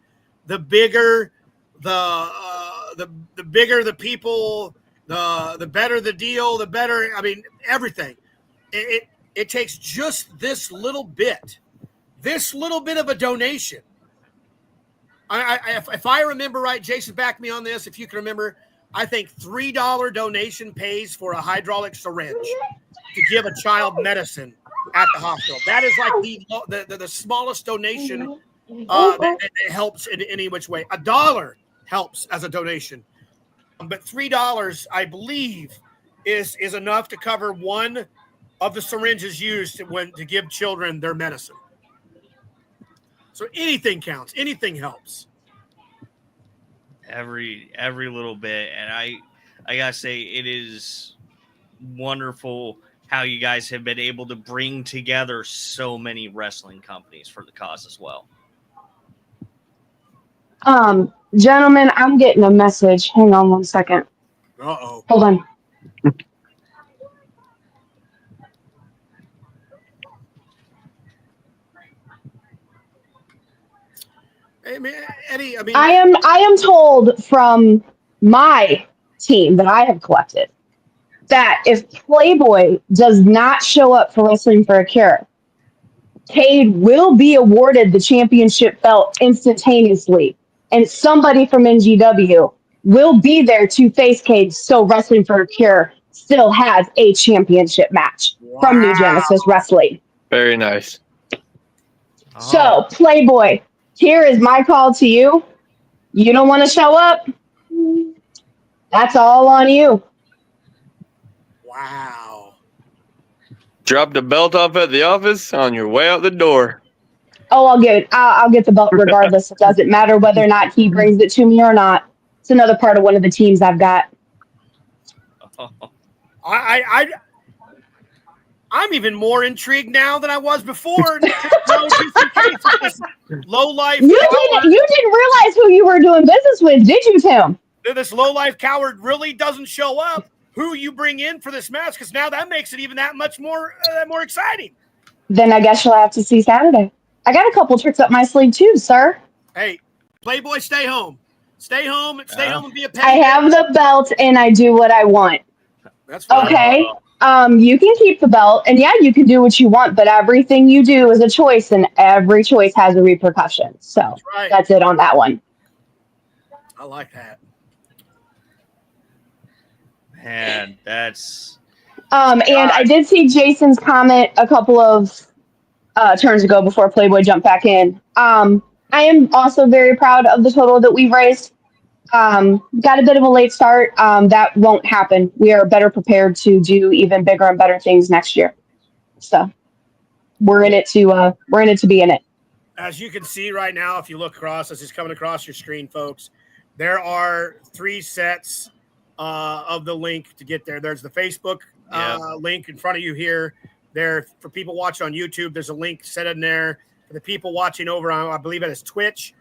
The bigger the bigger the people, the better the deal, the better. I mean, everything. It takes just this little bit, this little bit of a donation. If I remember right, Jason, back me on this. If you can remember, I think $3 donation pays for a hydraulic syringe to give a child medicine at the hospital. That is like the smallest donation that helps in any which way. $1 helps as a donation, but $3, I believe, is enough to cover one of the syringes used to give children their medicine. So anything counts. Anything helps. Every little bit, and I gotta say, it is wonderful how you guys have been able to bring together so many wrestling companies for the cause as well. Gentlemen, I'm getting a message. Hang on one second. Uh-oh. Hold on. Hey, man, Eddie, I mean, I am told from my team that I have collected that if Playboy does not show up for Wrestling for a Cure, Cade will be awarded the championship belt instantaneously, and somebody from NGW will be there to face Cade, so Wrestling for a Cure still has a championship match from New Genesis Wrestling. Very nice. So, Playboy, here is my call to you. You don't want to show up? That's all on you. wow. Drop the belt off at the office on your way out the door. Oh, I'll get the belt regardless. It doesn't matter whether or not he brings it to me or not. It's another part of one of the teams I've got. I'm even more intrigued now than I was before. Low life. You didn't realize who you were doing business with, did you, Tim? This low life coward really doesn't show up. Who you bring in for this match? Because now that makes it even that much more exciting. Then I guess you'll have to see Saturday. I got a couple tricks up my sleeve too, sir. Hey, Playboy, stay home. Stay home and be a petty. I have the belt and I do what I want. That's fine. Okay. You can keep the belt, and yeah, you can do what you want, but everything you do is a choice, and every choice has a repercussion. So that's it on that one. I like that. Man, that's. And I did see Jason's comment a couple of turns ago before Playboy jumped back in. I am also very proud of the total that we've raised. Got a bit of a late start. That won't happen. We are better prepared to do even bigger and better things next year. So we're in it to be in it. As you can see right now, if you look across, this is coming across your screen, folks. There are 3 sets of the link to get there. There's the Facebook link in front of you here. There for people watching on YouTube. There's a link set in there for the people watching over on, I believe it is Twitch.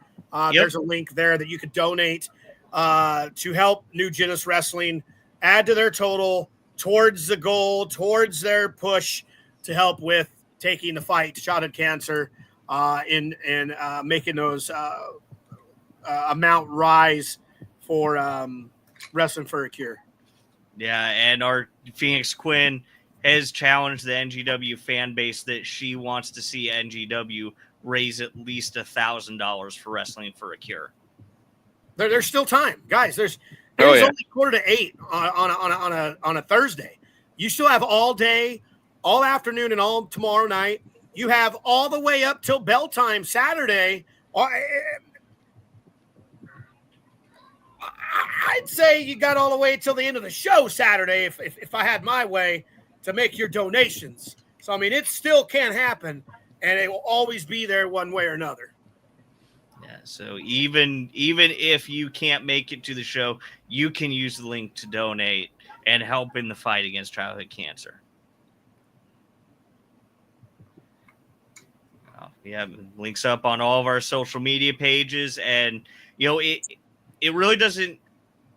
There's a link there that you could donate to help New Genesis Wrestling add to their total towards the goal, towards their push to help with taking the fight to childhood cancer and making those amount rise for Wrestling for a Cure. Yeah, and our Phoenix Quinn has challenged the NGW fan base that she wants to see NGW raise at least $1,000 for Wrestling for a Cure. There's still time, guys. There's only 7:45 on a Thursday. You still have all day, all afternoon, and all tomorrow night. You have all the way up till bell time Saturday. I'd say you got all the way till the end of the show Saturday if I had my way to make your donations. So I mean, it still can happen, and it will always be there one way or another. Yeah, so even if you can't make it to the show, you can use the link to donate and help in the fight against childhood cancer. We have links up on all of our social media pages, and it really doesn't.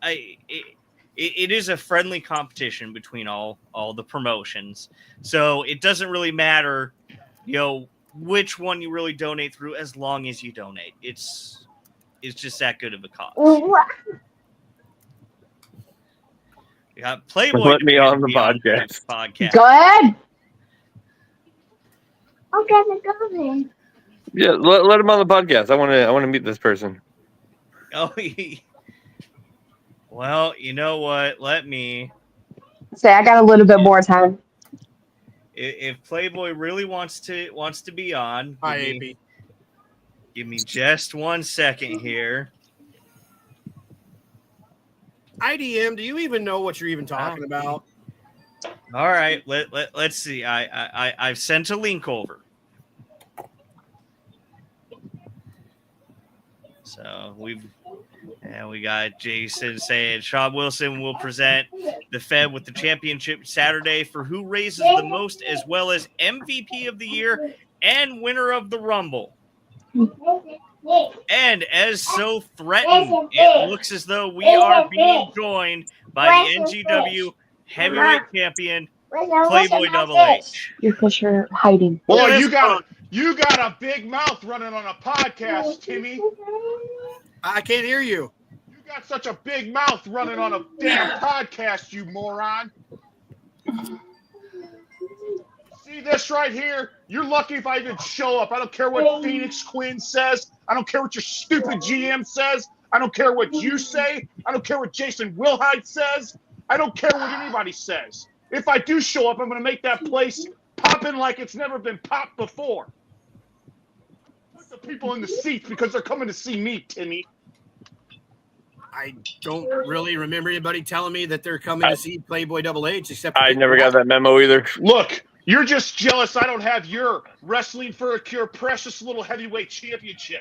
It is a friendly competition between all the promotions, so it doesn't really matter, which one you really donate through, as long as you donate. It's just that good of a cause. You got Playboy. Put me on the podcast. Go ahead. Okay, go ahead. Yeah, let him on the podcast. I want to meet this person. Oh, well, you know what? Let me. Say I got a little bit more time. If Playboy really wants to be on, Hi, AP. give me just 1 second here. IDM, do you even know what you're even talking about? All right, let's see. I've sent a link over. So we got Jason saying Sean Wilson will present the Fed with the championship Saturday for who raises the most, as well as MVP of the year and winner of the Rumble. And as so threatened, it looks as though we are being joined by the NGW heavyweight champion, Playboy Double H. Your fish are hiding. Well, you got a big mouth running on a podcast, Timmy. I can't hear you. You got such a big mouth running on a damn podcast, you moron. See this right here? You're lucky if I even show up. I don't care what Phoenix Quinn says. I don't care what your stupid GM says. I don't care what you say. I don't care what Jason Wilhite says. I don't care what anybody says. If I do show up, I'm going to make that place popping like it's never been popped before. Put the people in the seats because they're coming to see me, Timmy. I don't really remember anybody telling me that they're coming to see Playboy Double H, except I never got that memo either. Look, you're just jealous I don't have your Wrestling for a Cure precious little heavyweight championship.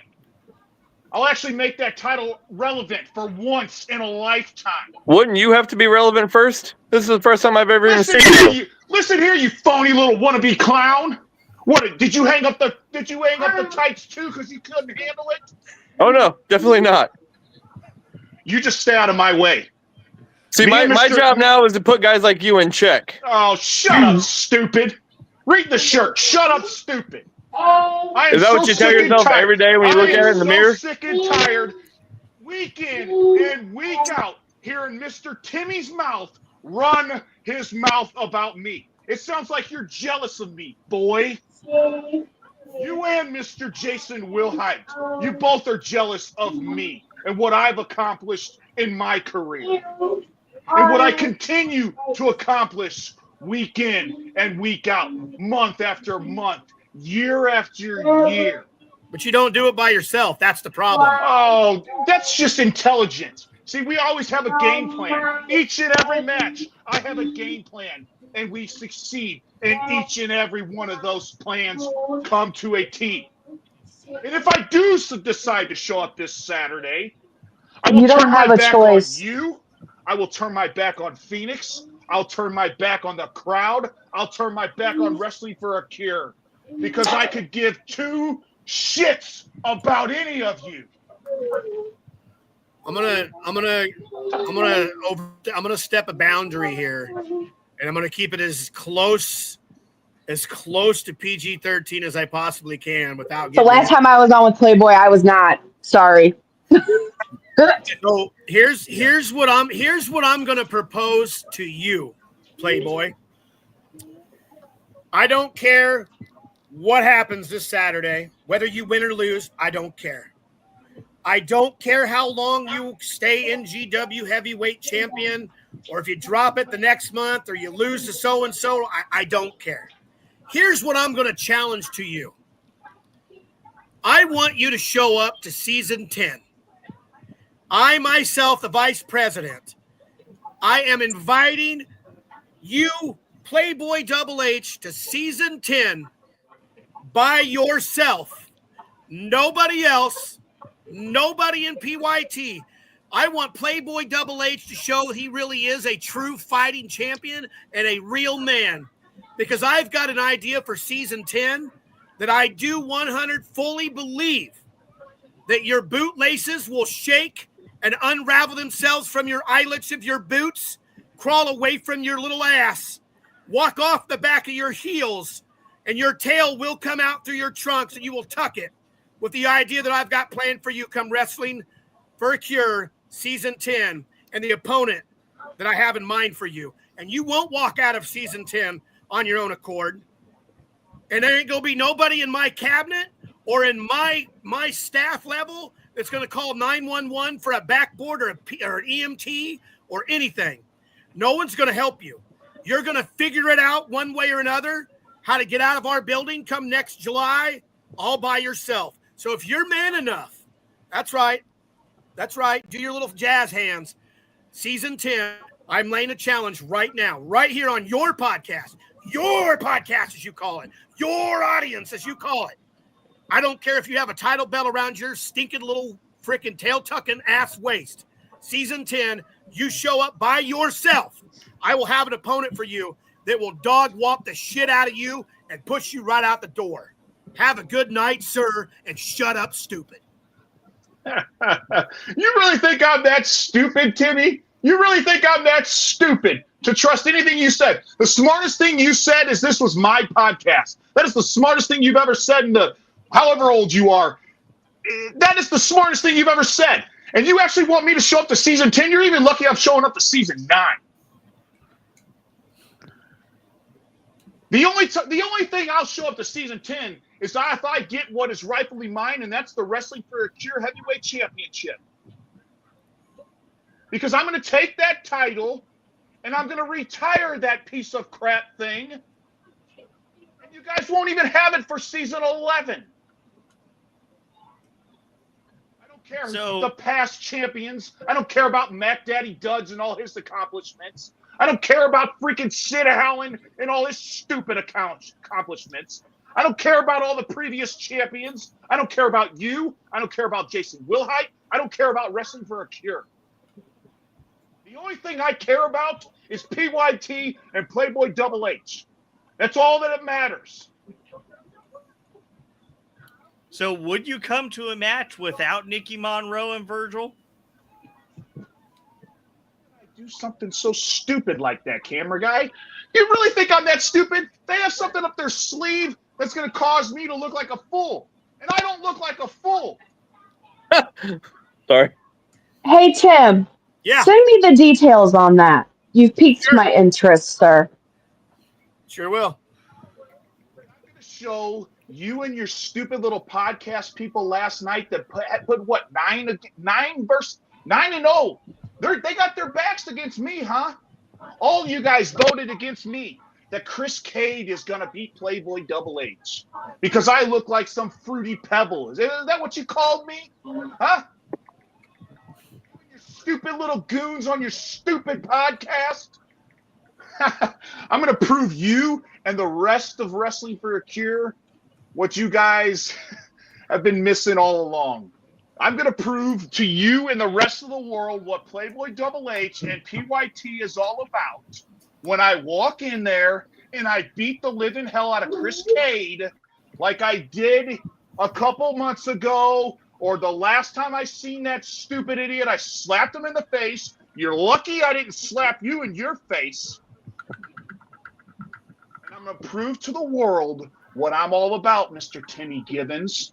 I'll actually make that title relevant for once in a lifetime. Wouldn't you have to be relevant first? This is the first time I've ever even seen you. Listen here, you phony little wannabe clown. What did you hang up the tights too because you couldn't handle it? Oh no, definitely not. You just stay out of my way. See, my job now is to put guys like you in check. Oh, shut up, stupid. Read the shirt. Shut up, stupid. Is that what you tell yourself every day when you look at it in the mirror? I'm so sick and tired, week in and week out, hearing Mr. Timmy's mouth run his mouth about me. It sounds like you're jealous of me, boy. You and Mr. Jason Wilhite, you both are jealous of me and what I've accomplished in my career. And what I continue to accomplish week in and week out, month after month, year after year. But you don't do it by yourself. That's the problem. Oh, that's just intelligent. See, we always have a game plan. Each and every match, I have a game plan, and we succeed. And each and every one of those plans come to a T. And if I do decide to show up this Saturday, I will turn my back on you. I will turn my back on Phoenix. I'll turn my back on the crowd. I'll turn my back on Wrestling for a Cure. Because I could give two shits about any of you. I'm gonna step a boundary here, and I'm gonna keep it as close to PG-13 as I possibly can without. The last time I was on with Playboy, I was not. Sorry. So here's what I'm gonna propose to you, Playboy. I don't care what happens this Saturday, whether you win or lose. I don't care. I don't care how long you stay NGW heavyweight champion, or if you drop it the next month, or you lose to so-and-so. I don't care. Here's what I'm going to challenge to you. I want you to show up to season 10. I myself, the vice president, I am inviting you, Playboy Double H, to season 10 by yourself. Nobody else. Nobody in PYT. I want Playboy Double H to show he really is a true fighting champion and a real man. Because I've got an idea for season 10 that I do 100 fully believe that your boot laces will shake and unravel themselves from your eyelets of your boots, crawl away from your little ass, walk off the back of your heels, and your tail will come out through your trunks and you will tuck it with the idea that I've got planned for you come Wrestling for a Cure season 10 and the opponent that I have in mind for you. And you won't walk out of season 10 on your own accord. And there ain't going to be nobody in my cabinet or in my staff level that's going to call 911 for a backboard or an EMT or anything. No one's going to help you. You're going to figure it out one way or another, how to get out of our building come next July, all by yourself. So if you're man enough, that's right. Do your little jazz hands. Season 10, I'm laying a challenge right now, right here on your podcast as you call it, your audience as you call it. I don't care if you have a title belt around your stinking little freaking tail-tucking ass waist. Season 10, you show up by yourself. I will have an opponent for you that will dog walk the shit out of you and push you right out the door. Have a good night, sir, and shut up, stupid. You really think I'm that stupid, Timmy? You really think I'm that stupid to trust anything you said? The smartest thing you said is this was my podcast. That is the smartest thing you've ever said in the however old you are. That is the smartest thing you've ever said. And you actually want me to show up to season 10? You're even lucky I'm showing up to season 9. The only thing I'll show up to season 10 is if I get what is rightfully mine, and that's the Wrestling for a Cure Heavyweight Championship. Because I'm going to take that title, and I'm going to retire that piece of crap thing, and you guys won't even have it for season 11. I don't care the past champions. I don't care about Mac Daddy Duds and all his accomplishments. I don't care about freaking Sid Allen and all his stupid accomplishments. I don't care about all the previous champions. I don't care about you. I don't care about Jason Wilhite. I don't care about Wrestling for a Cure. The only thing I care about is PYT and Playboy Double H. That's all that it matters. So would you come to a match without Nicky Monroe and Virgil? Do something so stupid like that, camera guy. You really think I'm that stupid? They have something up their sleeve that's going to cause me to look like a fool. And I don't look like a fool. Sorry. Hey, Tim. Yeah. Send me the details on that. You've piqued my interest, sir. Sure will. I'm going to show you and your stupid little podcast people last night that put what, 9-0. They got their backs against me, huh? All you guys voted against me that Chris Cade is going to beat Playboy Double H because I look like some fruity pebble. Is that what you called me? Huh? You stupid little goons on your stupid podcast. I'm going to prove you and the rest of Wrestling for a Cure what you guys have been missing all along. I'm going to prove to you and the rest of the world what Playboy Double H and PYT is all about when I walk in there and I beat the living hell out of Chris Cade like I did a couple months ago, or the last time I seen that stupid idiot, I slapped him in the face. You're lucky I didn't slap you in your face. And I'm going to prove to the world what I'm all about, Mr. Timmy Gibbons.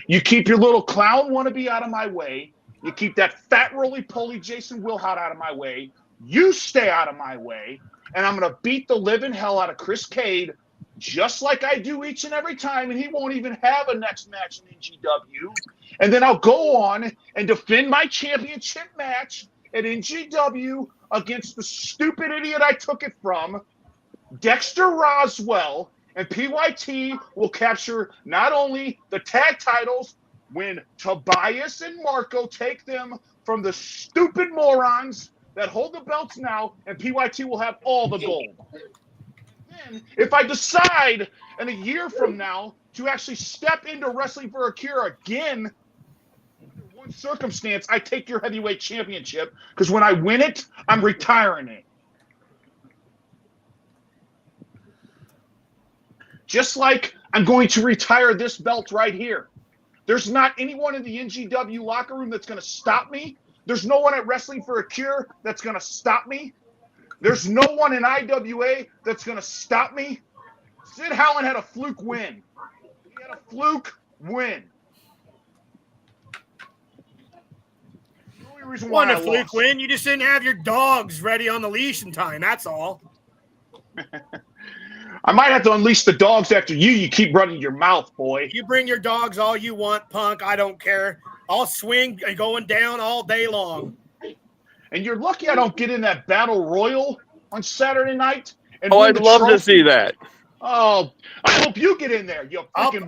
You keep your little clown wannabe out of my way. You keep that fat roly-poly Jason Wilhite out of my way. You stay out of my way. And I'm going to beat the living hell out of Chris Cade just like I do each and every time. And he won't even have a next match in NGW. And then I'll go on and defend my championship match at NGW against the stupid idiot I took it from, Dexter Roswell. And PYT will capture not only the tag titles when Tobias and Marco take them from the stupid morons that hold the belts now, and PYT will have all the gold. Then, if I decide in a year from now to actually step into Wrestling for a Cure again, under one circumstance, I take your heavyweight championship, because when I win it, I'm retiring it. Just like I'm going to retire this belt right here. There's not anyone in the NGW locker room that's going to stop me. There's no one at Wrestling for a Cure that's going to stop me. There's no one in IWA that's going to stop me. Sid Allen had a fluke win. He had a fluke win. The only reason why a fluke win. You just didn't have your dogs ready on the leash in time. That's all. I might have to unleash the dogs after you. You keep running your mouth, boy. You bring your dogs all you want, punk. I don't care. I'll swing going down all day long. And you're lucky I don't get in that battle royal on Saturday night. And Oh, win I'd the love to trophy. see that. Oh, I hope you get in there. You freaking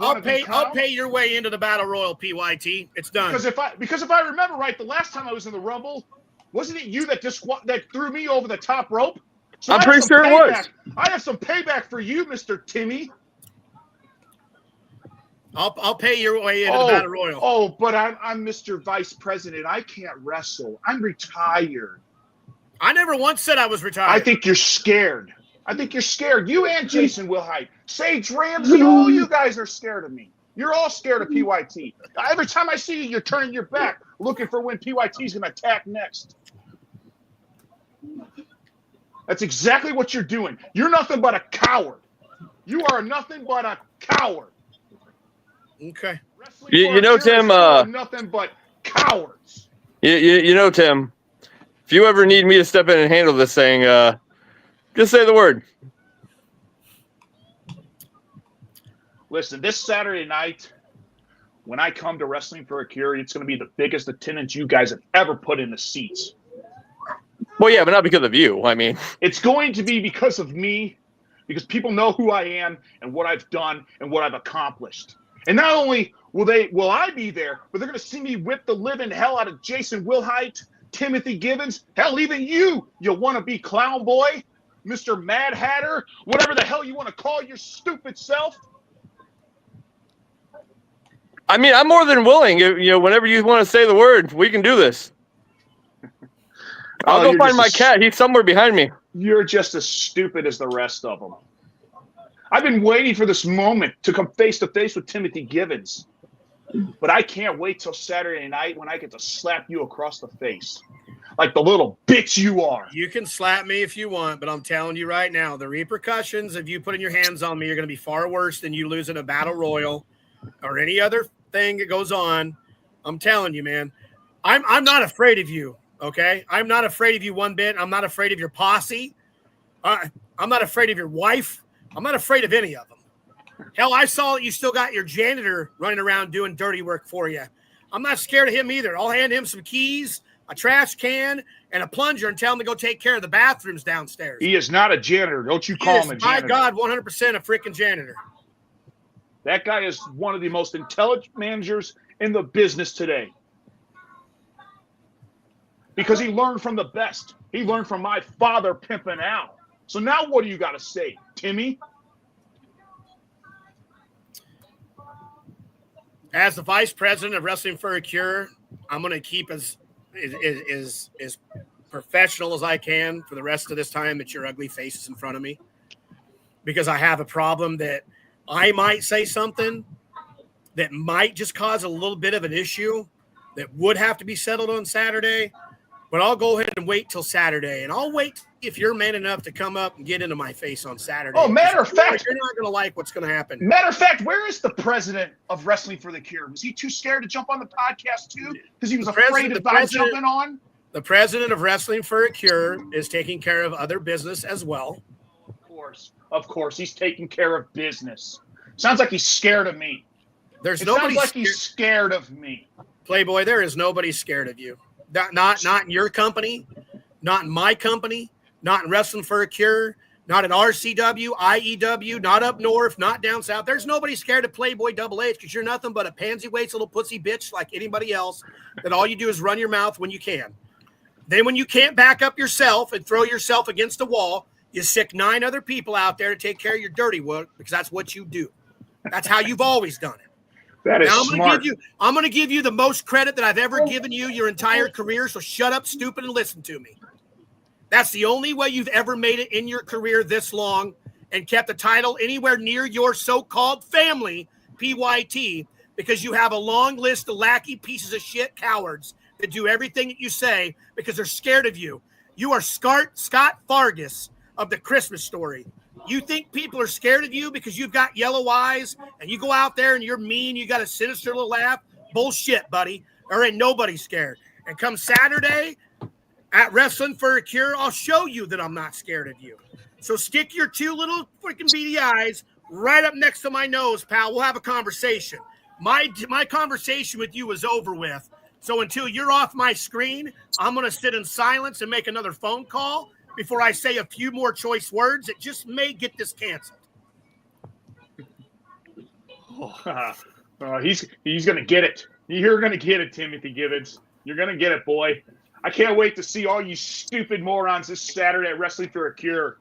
I'll pay your way into the battle royal, PYT. It's done. Because if I remember right, the last time I was in the Rumble, wasn't it you that threw me over the top rope? So I'm pretty sure it was. I have some payback for you, Mr. Timmy. I'll pay your way into the battle royal. Oh, but I'm Mr. Vice President. I can't wrestle. I'm retired. I never once said I was retired. I think you're scared. You and Jason Wilhite, Sage Ramsey, all you guys are scared of me. You're all scared of PYT. Every time I see you, you're turning your back, looking for when PYT's going to attack next. That's exactly what you're doing. You're nothing but a coward. You are nothing but a coward. Okay. You know, Tim. Nothing but cowards. You know, Tim. If you ever need me to step in and handle this thing, just say the word. Listen, this Saturday night, when I come to Wrestling for a Cure, it's going to be the biggest attendance you guys have ever put in the seats. Well, yeah, but not because of you. I mean, it's going to be because of me, because people know who I am and what I've done and what I've accomplished. And not only will I be there, but they're going to see me whip the living hell out of Jason Wilhite, Timothy Gibbons, hell, even you wanna-be clown boy, Mr. Mad Hatter, whatever the hell you want to call your stupid self. I mean, I'm more than willing. Whenever you want to say the word, we can do this. I'll go find my cat. He's somewhere behind me. You're just as stupid as the rest of them. I've been waiting for this moment to come face to face with Timothy Gibbons. But I can't wait till Saturday night when I get to slap you across the face. Like the little bitch you are. You can slap me if you want, but I'm telling you right now, the repercussions of you putting your hands on me are going to be far worse than you losing a battle royal or any other thing that goes on. I'm telling you, man. I'm not afraid of you, okay? I'm not afraid of you one bit. I'm not afraid of your posse. I'm not afraid of your wife. I'm not afraid of any of them. Hell, I saw that you still got your janitor running around doing dirty work for you. I'm not scared of him either. I'll hand him some keys, a trash can, and a plunger and tell him to go take care of the bathrooms downstairs. He is not a janitor. Don't you call him a janitor. My God, 100% a freaking janitor. That guy is one of the most intelligent managers in the business today. Because he learned from the best. He learned from my father, Pimpin' Al. So now what do you got to say, Timmy? As the vice president of Wrestling for a Cure, I'm going to keep as professional as I can for the rest of this time that your ugly face is in front of me. Because I have a problem that I might say something that might just cause a little bit of an issue that would have to be settled on Saturday. But I'll go ahead and wait till Saturday. And I'll wait if you're man enough to come up and get into my face on Saturday. Oh, matter of fact, you're not going to like what's going to happen. Matter of fact, where is the president of Wrestling for the Cure? Was he too scared to jump on the podcast too? Because he was afraid of jumping on? The president of Wrestling for a Cure is taking care of other business as well. Of course. He's taking care of business. Sounds like he's scared of me. There's nobody sounds like he's scared of me. Playboy, there is nobody scared of you. Not in your company, not in my company, not in Wrestling for a Cure, not in RCW, IEW, not up north, not down south. There's nobody scared of Playboy Double H because you're nothing but a pansy-waist little pussy bitch like anybody else that all you do is run your mouth when you can. Then when you can't back up yourself and throw yourself against a wall, you sick 9 other people out there to take care of your dirty work because that's what you do. That's how you've always done it. That is smart. I'm going to give you the most credit that I've ever given you your entire career, so shut up, stupid, and listen to me. That's the only way you've ever made it in your career this long and kept the title anywhere near your so-called family, PYT, because you have a long list of lackey pieces of shit cowards that do everything that you say because they're scared of you. You are Scott Fargus of The Christmas Story. You think people are scared of you because you've got yellow eyes and you go out there and you're mean, you got a sinister little laugh? Bullshit, buddy. There ain't nobody scared. And come Saturday at Wrestling for a Cure, I'll show you that I'm not scared of you. So stick your two little freaking beady eyes right up next to my nose, pal. We'll have a conversation. My conversation with you is over with. So until you're off my screen, I'm going to sit in silence and make another phone call before I say a few more choice words that just may get this canceled. He's going to get it. You're going to get it, Timothy Gibbons. You're going to get it, boy. I can't wait to see all you stupid morons this Saturday at Wrestling for a Cure.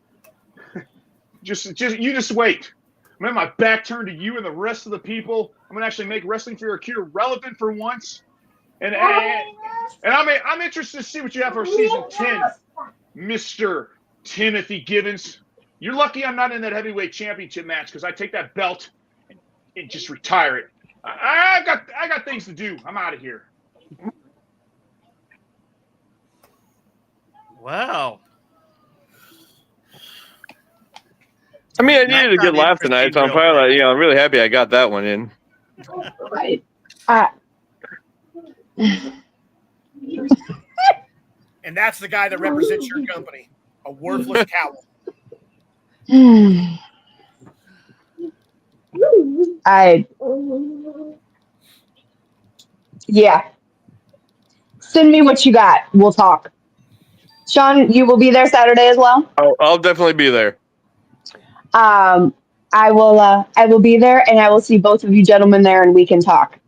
just wait. I'm going to have my back turned to you and the rest of the people. I'm going to actually make Wrestling for a Cure relevant for once. And I'm interested to see what you have for season 10, Mr. Timothy Gibbons. You're lucky I'm not in that heavyweight championship match because I take that belt and just retire it. I got things to do. I'm out of here. Wow. I mean, I needed a good laugh tonight, so I'm probably like, I'm really happy I got that one in. Right. And that's the guy that represents your company, a worthless cowl. Yeah. Send me what you got. We'll talk. Sean, you will be there Saturday as well? I'll definitely be there. I will be there, and I will see both of you gentlemen there, and we can talk.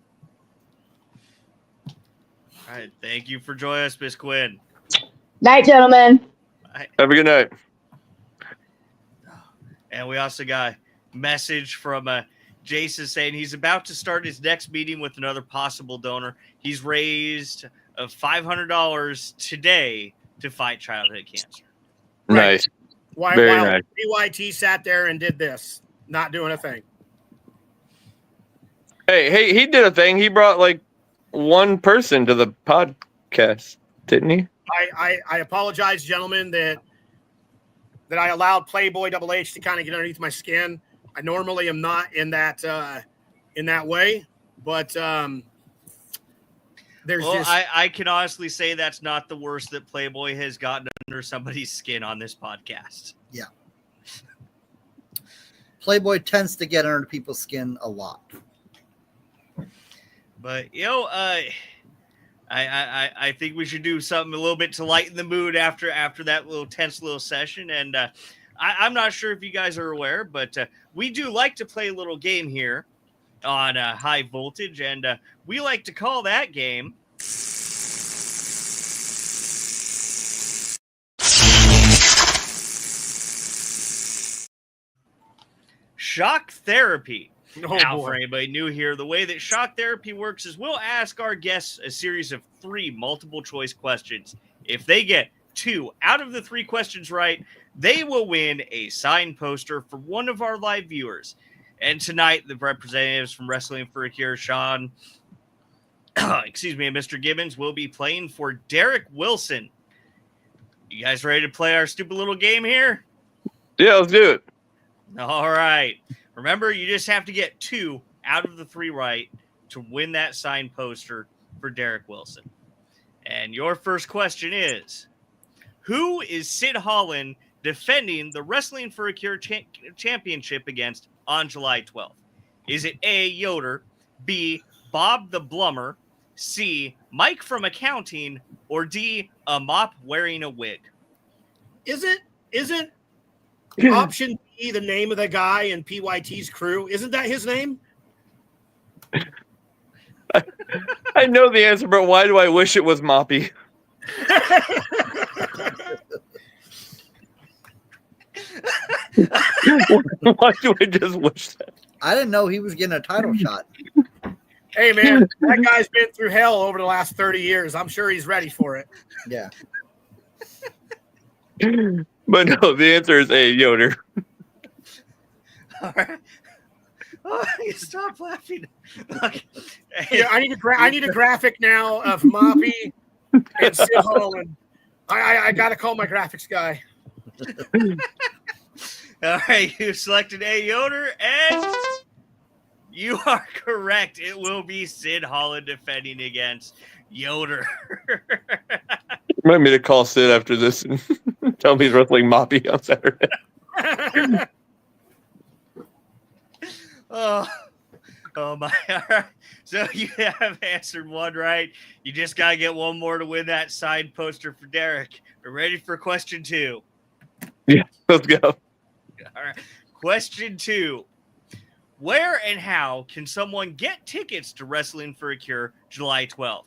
All right. Thank you for joining us, Miss Quinn. Night, gentlemen. Have a good night. And we also got a message from Jason saying he's about to start his next meeting with another possible donor. He's raised $500 today to fight childhood cancer. Right. Nice. While nice. PYT sat there and did this, not doing a thing. Hey, he did a thing. He brought like one person to the podcast, didn't he? I apologize, gentlemen, that I allowed Playboy Double H to kind of get underneath my skin. I normally am not in that way, but there's just I can honestly say that's not the worst that Playboy has gotten under somebody's skin on this podcast. Yeah. Playboy tends to get under people's skin a lot. But I think we should do something a little bit to lighten the mood after that little tense little session. And I'm not sure if you guys are aware, but we do like to play a little game here on High Voltage, and we like to call that game Shock Therapy. Now, for anybody new here, the way that Shock Therapy works is we'll ask our guests a series of 3 multiple choice questions. If they get 2 out of the 3 questions right, they will win a signed poster for one of our live viewers. And tonight, the representatives from Wrestling for a Cure, Sean, and Mr. Gibbons will be playing for Derek Wilson. You guys ready to play our stupid little game here? Yeah, let's do it. All right. Remember, you just have to get 2 out of the 3 right to win that signed poster for Derek Wilson. And your first question is, who is Sid Holland defending the Wrestling for a Cure championship against on July 12th? Is it A, Yoder, B, Bob the Blummer, C, Mike from accounting, or D, a mop wearing a wig? Isn't option B the name of the guy in PYT's crew? Isn't that his name? I know the answer, but why do I wish it was Moppy? Why do I just wish that? I didn't know he was getting a title shot. Hey, man, that guy's been through hell over the last 30 years. I'm sure he's ready for it. Yeah. But no, the answer is A, Yoder. All right. Oh, stop laughing. Okay. Yeah, I need a graphic now of Moppy and Sid Holland. I got to call my graphics guy. All right, you selected A, Yoder, and you are correct. It will be Sid Holland defending against Yoder. Remind me to call Sid after this and tell me he's wrestling Moppy on Saturday. Oh, oh my! All right. So you have answered one right. You just gotta get one more to win that signed poster for Derek. We're ready for question 2. Yeah, let's go. All right. Question 2. Where and how can someone get tickets to Wrestling for a Cure July 12th?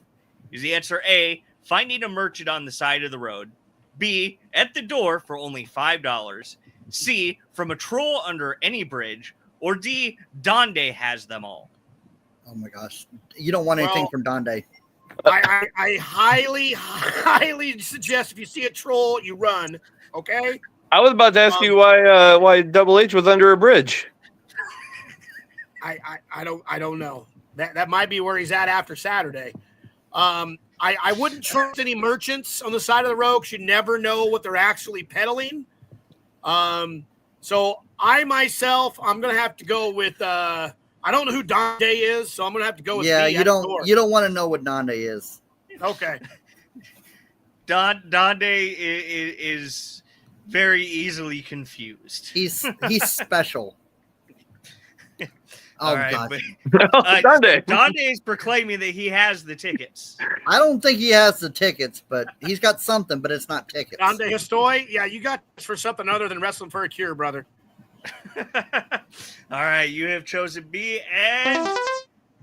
Is the answer A, finding a merchant on the side of the road, B, at the door for only $5, C, from a troll under any bridge, or D, Donde has them all? Oh my gosh. You don't want anything Well, from Donde. I highly suggest if you see a troll, you run. Okay. I was about to ask you why Double H was under a bridge. I don't know. That might be where he's at after Saturday. I wouldn't trust any merchants on the side of the road because you never know what they're actually peddling. So I'm gonna have to go with I don't know who Donde is, so I'm gonna have to go with Yeah, B you at the don't door. want to know what Donde is. Okay. Donde is very easily confused. He's special. Oh All right, gosh. Donde. Donde is proclaiming that he has the tickets. I don't think he has the tickets, but he's got something, but it's not tickets. Donde Histoy, yeah, you got this for something other than Wrestling for a Cure, brother. All right, you have chosen B, and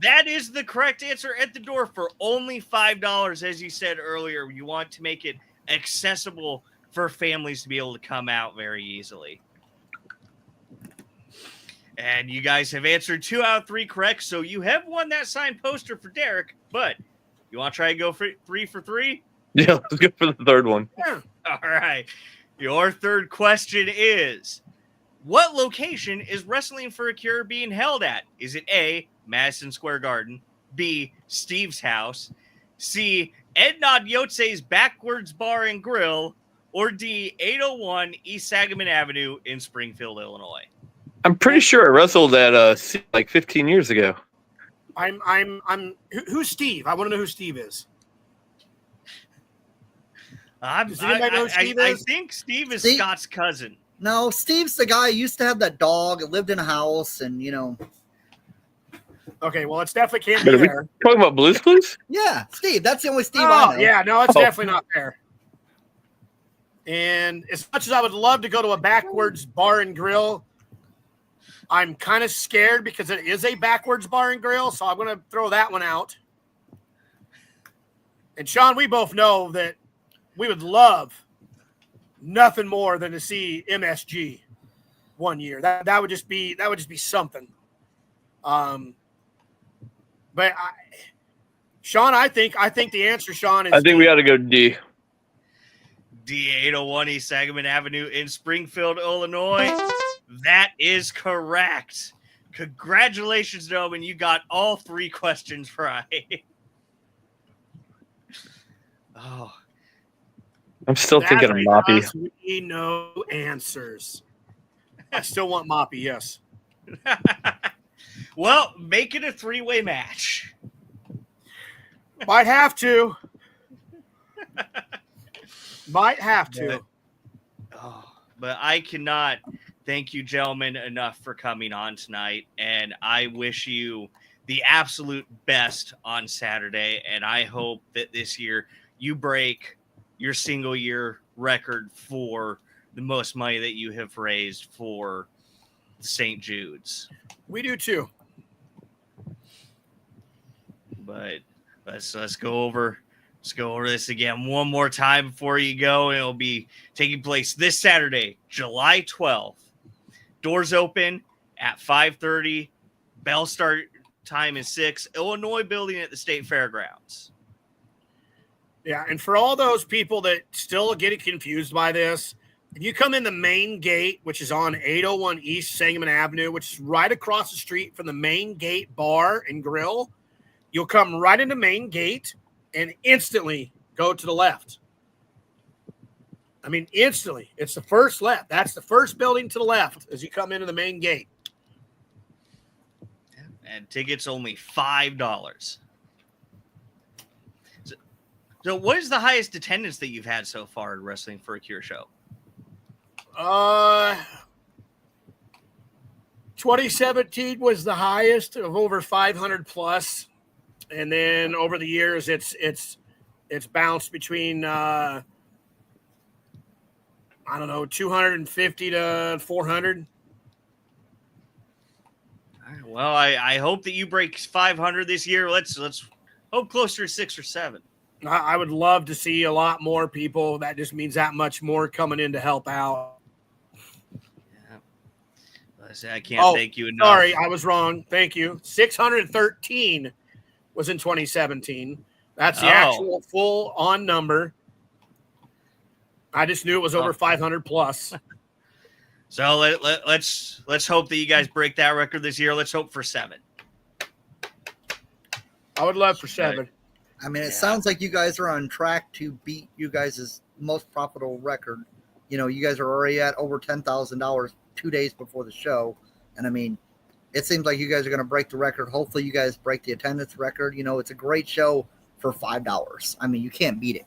that is the correct answer at the door for only $5. As you said earlier, you want to make it accessible for families to be able to come out very easily. And you guys have answered 2 out of 3 correct, so you have won that signed poster for Derek, but you want to try and go for 3 for 3? Yeah, let's go for the third one. Yeah. All right. Your third question is, what location is Wrestling for a Cure being held at? Is it A, Madison Square Garden, B, Steve's house, C, Ed Yotze's Backwards Bar and Grill, or D, 801 East Sangamon Avenue in Springfield, Illinois? I'm pretty sure I wrestled at like 15 years ago. Who's Steve? I want to know who Steve is. Does anybody know who Steve I is? think Steve is Steve? Scott's cousin. No, Steve's the guy who used to have that dog, lived in a house, and Okay, well, it's definitely can't be Are we there. talking about Blue's Clues? yeah, Steve. That's the only Steve I Oh, know. yeah, no, it's Oh. definitely not there. And as much as I would love to go to a Backwards Bar and Grill, I'm kind of scared because it is a Backwards Bar and Grill, so I'm going to throw that one out. And Sean, we both know that we would love nothing more than to see MSG one year. That would just be something. But Sean, I think the answer, Sean, is I think we D. ought to go D. D, 801 East Sangamon Avenue in Springfield, Illinois. That is correct. Congratulations, Doman. You got all 3 questions right. Oh, I'm still thinking of Moppy. We know answers. I still want Moppy, yes. well, make it a 3-way match. Might have to. Might have to. But I cannot thank you, gentlemen, enough for coming on tonight. And I wish you the absolute best on Saturday. And I hope that this year you break your single year record for the most money that you have raised for St. Jude's. We do too. But let's go over this again one more time before you go. It'll be taking place this Saturday, July 12th. Doors open at 5:30. Bell start time is 6. Illinois building at the State Fairgrounds. Yeah, and for all those people that still get confused by this, if you come in the main gate, which is on 801 East Sangamon Avenue, which is right across the street from the main gate bar and grill, you'll come right into main gate and instantly go to the left. I mean, instantly. It's the first left. That's the first building to the left as you come into the main gate. And tickets only $5. So what is the highest attendance that you've had so far at Wrestling for a Cure show? 2017 was the highest of over 500 plus, and then over the years it's bounced between I don't know, 250 to 400. Well, I hope that you break 500 this year. Let's hope closer to 6 or 7. I would love to see a lot more people. That just means that much more coming in to help out. Yeah. I can't thank you enough. Sorry, I was wrong. Thank you. 613 was in 2017. That's the actual full on number. I just knew it was over 500 plus. So let's hope that you guys break that record this year. Let's hope for 7. I would love for 7. I mean, it sounds like you guys are on track to beat you guys' most profitable record. You know, you guys are already at over $10,000 2 days before the show. And I mean, it seems like you guys are going to break the record. Hopefully you guys break the attendance record. You know, it's a great show for $5. I mean, you can't beat it.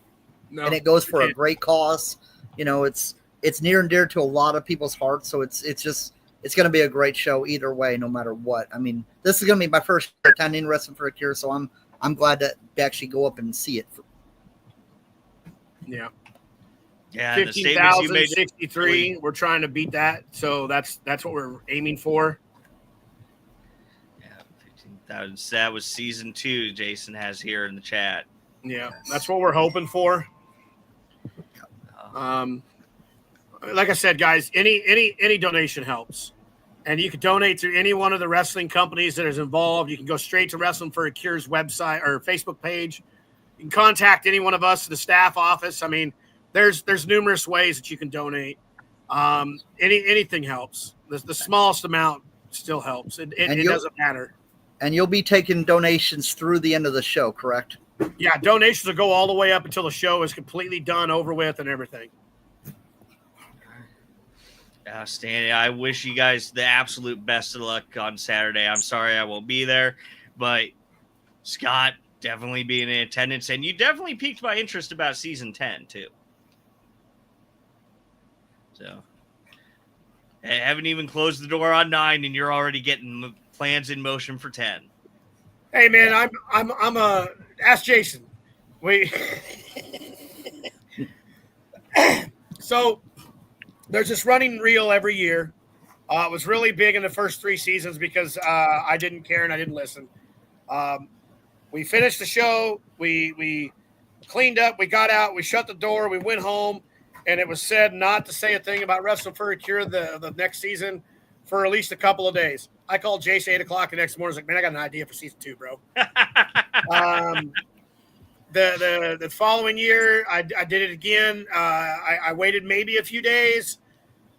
No, and it goes for a great cause. You know, it's near and dear to a lot of people's hearts. So it's going to be a great show either way, no matter what. I mean, this is going to be my first year attending Wrestling for a Cure, so I'm glad to actually go up and see it. Yeah. Yeah. 15,063. We're trying to beat that. So that's what we're aiming for. Yeah. 15,000. That was season 2. Jason has here in the chat. Yeah. That's what we're hoping for. Like I said, guys, any donation helps. And you can donate through any one of the wrestling companies that is involved. You can go straight to Wrestling for a Cure's website or Facebook page. You can contact any one of us, the staff office. I mean, there's numerous ways that you can donate. Anything helps. The smallest amount still helps. It doesn't matter. And you'll be taking donations through the end of the show, correct? Yeah, donations will go all the way up until the show is completely done, over with, and everything. Stanley, I wish you guys the absolute best of luck on Saturday. I'm sorry I won't be there, but Scott definitely being in attendance, and you definitely piqued my interest about season 10 too. So, I haven't even closed the door on 9, and you're already getting plans in motion for 10. Hey man, I'm ask Jason. So. There's this running reel every year. It was really big in the first 3 seasons because I didn't care and I didn't listen. We finished the show. We cleaned up. We got out. We shut the door. We went home. And it was said not to say a thing about Wrestling for a Cure the next season for at least a couple of days. I called Jace 8 o'clock the next morning. I was like, man, I got an idea for season 2, bro. The following year, I did it again. I waited maybe a few days.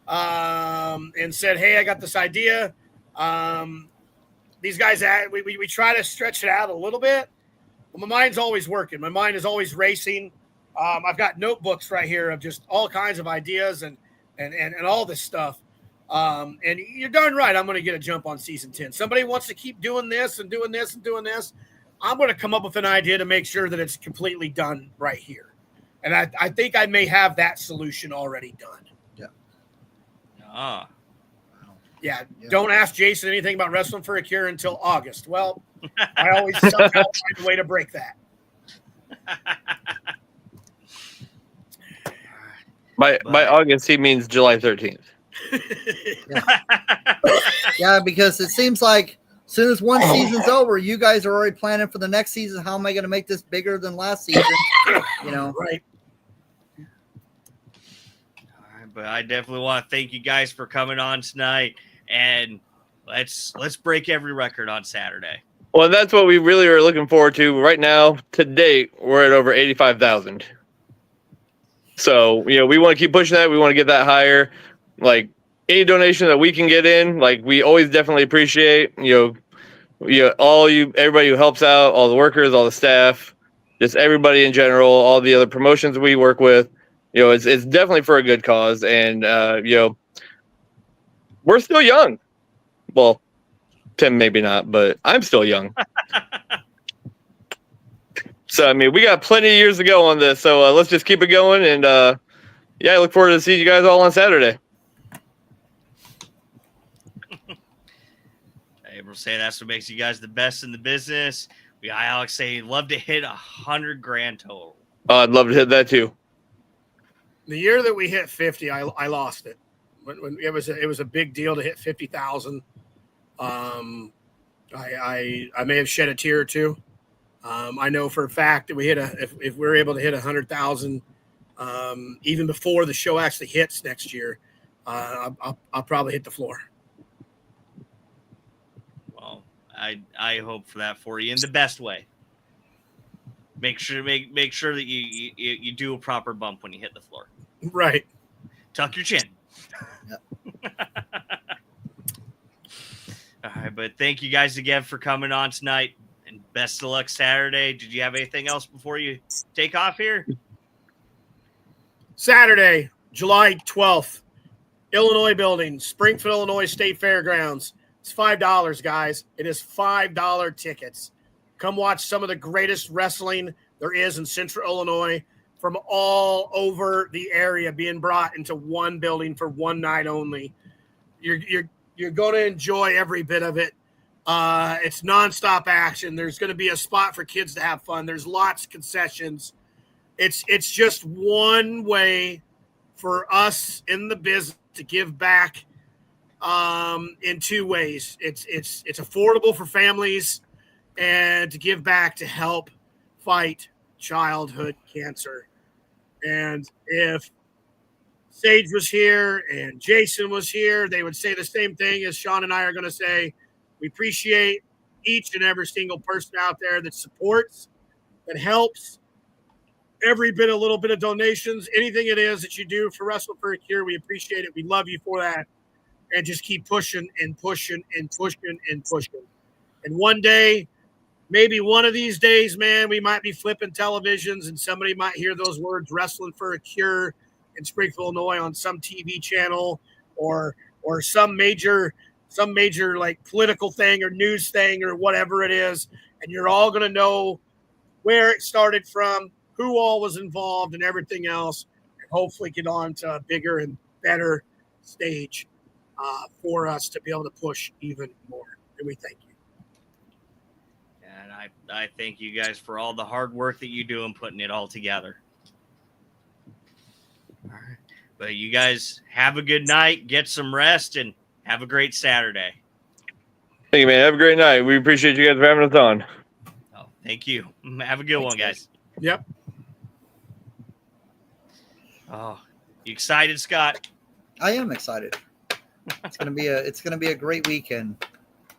And said, hey, I got this idea. These guys, we try to stretch it out a little bit. But my mind's always working. My mind is always racing. I've got notebooks right here of just all kinds of ideas and all this stuff. And you're darn right, I'm going to get a jump on season 10. Somebody wants to keep doing this and doing this and doing this. I'm going to come up with an idea to make sure that it's completely done right here. And I think I may have that solution already done. Yeah, don't ask Jason anything about Wrestling for a Cure until August. Well, I always somehow find a way to break that. By August, he means July 13th. Yeah, because it seems like as soon as one season's over, you guys are already planning for the next season. How am I going to make this bigger than last season? You know, right. But I definitely want to thank you guys for coming on tonight, and let's break every record on Saturday. Well, that's what we really are looking forward to right now. To date, we're at over 85,000. So, you know, we want to keep pushing that. We want to get that higher. Like, any donation that we can get in, like, we always definitely appreciate. Everybody who helps out, all the workers, all the staff, just everybody in general, all the other promotions we work with. You know, it's definitely for a good cause, and we're still young. Well, Tim maybe not, but I'm still young. So I mean, we got plenty of years to go on this. So let's just keep it going, and I look forward to seeing you guys all on Saturday. April say that's what makes you guys the best in the business. We got Alex say he'd love to hit 100 grand total. I'd love to hit that too. The year that we hit 50, I lost it. When it was a big deal to hit 50,000. I may have shed a tear or two. I know for a fact that we hit if we're able to hit 100,000, even before the show actually hits next year, I'll probably hit the floor. Well, I hope for that for you in the best way. Make sure that you do a proper bump when you hit the floor. Right. Tuck your chin. Yep. All right, but thank you guys again for coming on tonight, and best of luck Saturday. Did you have anything else before you take off here? Saturday, July 12th, Illinois Building, Springfield, Illinois State Fairgrounds. It's $5, guys. It is $5 tickets. Come watch some of the greatest wrestling there is in Central Illinois from all over the area being brought into one building for one night only. You're going to enjoy every bit of it. It's nonstop action. There's going to be a spot for kids to have fun. There's lots of concessions. It's just one way for us in the business to give back in two ways. It's affordable for families and to give back to help fight childhood cancer. And if Sage was here and Jason was here, they would say the same thing as Sean and I are going to say. We appreciate each and every single person out there that supports, that helps. Every bit, a little bit of donations, anything it is that you do for Wrestle for a Cure, we appreciate it. We love you for that. And just keep pushing and pushing and pushing and pushing. And one day, maybe one of these days, man, we might be flipping televisions and somebody might hear those words, Wrestling for a Cure in Springfield, Illinois on some TV channel or some major like political thing or news thing or whatever it is. And you're all going to know where it started from, who all was involved and everything else, and hopefully get on to a bigger and better stage for us to be able to push even more. And we thank you. And I thank you guys for all the hard work that you do in putting it all together. All right. But you guys have a good night, get some rest, and have a great Saturday. Thank you, man. Have a great night. We appreciate you guys for having us on. Oh, thank you. Have a good one, guys. Yep. Oh, you excited, Scott? I am excited. It's gonna be a great weekend.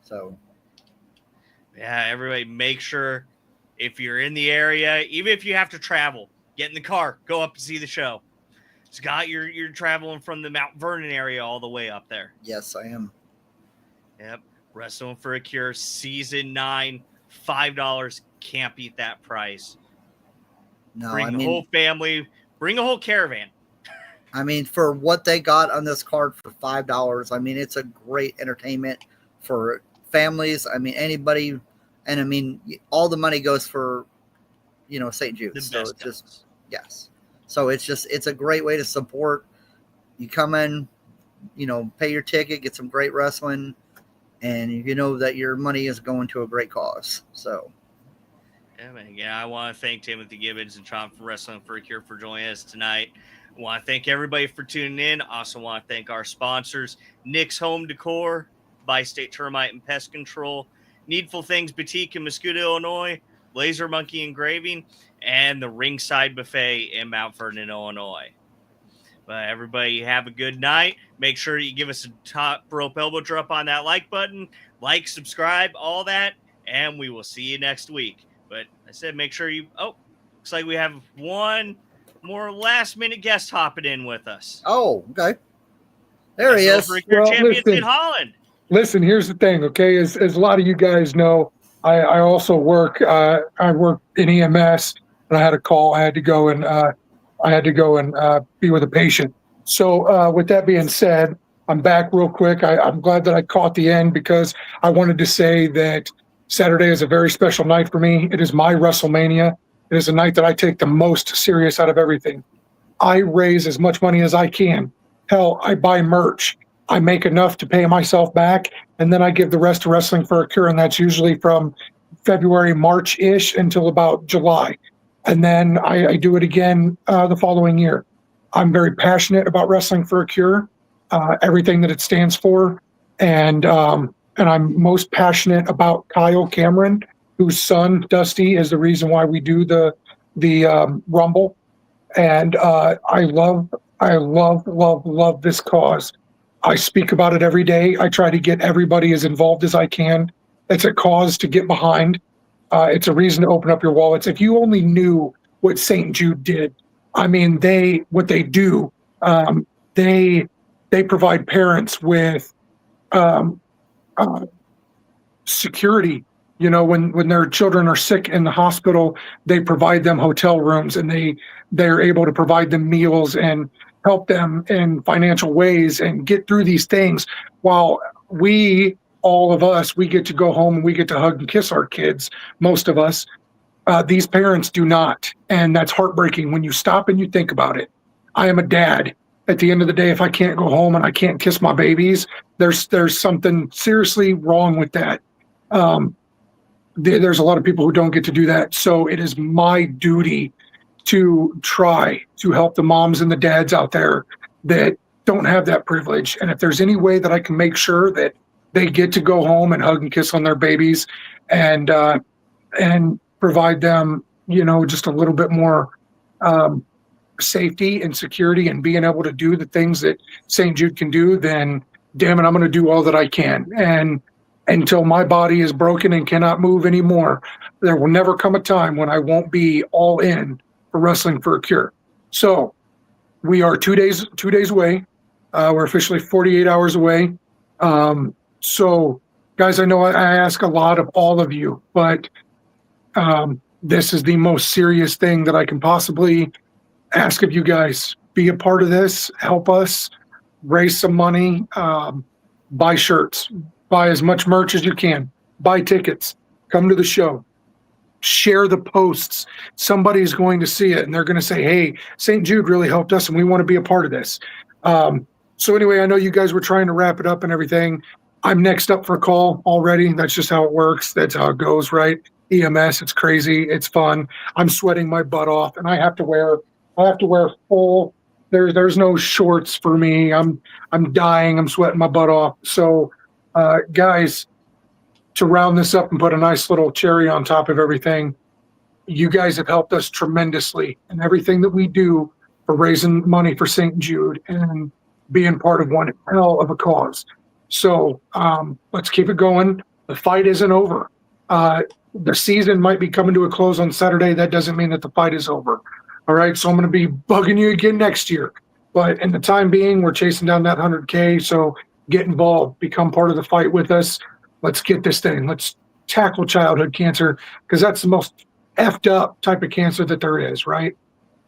So Yeah, everybody make sure if you're in the area, even if you have to travel, get in the car, go up and see the show. Scott, you're traveling from the Mount Vernon area all the way up there. yes, I am. Yep. Wrestling for a Cure, Season 9, $5. Can't beat that price. No, Bring the whole family, bring a whole caravan. I mean, for what they got on this card for $5, I mean, it's a great entertainment for families. I mean, anybody, and I mean, all the money goes for, St. Jude's. So it's just, yes. So it's a great way to support. You come in, pay your ticket, get some great wrestling, and you know that your money is going to a great cause. So. Yeah, man. Yeah, I want to thank Timothy Gibbons and Sean from Wrestling for a Cure for joining us tonight. I want to thank everybody for tuning in. Also want to thank our sponsors, Nick's Home Decor, Bi-State Termite and Pest Control, Needful Things Boutique in Muscoda, Illinois, Laser Monkey Engraving, and the Ringside Buffet in Mount Vernon, Illinois. But everybody have a good night. Make sure you give us a top rope elbow drop on that like button. Like, subscribe, all that, and we will see you next week. But I said make sure you – looks like we have one more last-minute guest hopping in with us. Oh, okay. There he is. Well, Champions listen. in Holland. Listen, here's the thing, okay? As a lot of you guys know, I also work. I work in EMS, and I had a call. I had to go and be with a patient. So with that being said, I'm back real quick. I'm glad that I caught the end because I wanted to say that Saturday is a very special night for me. It is my WrestleMania. It is a night that I take the most serious out of everything. I raise as much money as I can. Hell, I buy merch. I make enough to pay myself back, and then I give the rest to Wrestling for a Cure, and that's usually from February, March-ish until about July. And then I do it again the following year. I'm very passionate about Wrestling for a Cure, everything that it stands for, and I'm most passionate about Kyle Cameron, whose son Dusty is the reason why we do the Rumble. And I love this cause. I speak about it every day. I try to get everybody as involved as I can. It's a cause to get behind. It's a reason to open up your wallets. If you only knew what St. Jude did, I mean, what they do, they provide parents with security. You know, when their children are sick in the hospital, they provide them hotel rooms, and they're able to provide them meals and help them in financial ways and get through these things, while all of us, we get to go home and we get to hug and kiss our kids. Most of us, these parents do not, and that's heartbreaking when you stop and you think about it. I am a dad. At the end of the day, if I can't go home and I can't kiss my babies, there's something seriously wrong with that. There's a lot of people who don't get to do that. So it is my duty to try to help the moms and the dads out there that don't have that privilege. And if there's any way that I can make sure that they get to go home and hug and kiss on their babies and provide them, you know, just a little bit more safety and security and being able to do the things that St. Jude can do, then damn it, I'm going to do all that I can. And until my body is broken and cannot move anymore, there will never come a time when I won't be all in for Wrestling for a Cure. So we are 2 days away. We're officially 48 hours away. So guys, I know I ask a lot of all of you, but this is the most serious thing that I can possibly ask of you guys. Be a part of this, help us raise some money, buy shirts, buy as much merch as you can, buy tickets, come to the show, share the posts. Somebody's going to see it and they're going to say, hey, St. Jude really helped us and we want to be a part of this. So anyway, I know you guys were trying to wrap it up and everything. I'm next up for a call already. That's just how it works. That's how it goes, right? EMS, it's crazy. It's fun. I'm sweating my butt off and I have to wear full. There's no shorts for me. I'm dying. I'm sweating my butt off. So guys, to round this up and put a nice little cherry on top of everything, you guys have helped us tremendously in everything that we do for raising money for St. Jude and being part of one hell of a cause. So let's keep it going. The fight isn't over. The season might be coming to a close on Saturday. That doesn't mean that the fight is over. All right, so I'm going to be bugging you again next year. But in the time being, we're chasing down that 100K. So get involved, become part of the fight with us. Let's get this thing. Let's tackle childhood cancer, because that's the most effed up type of cancer that there is, right?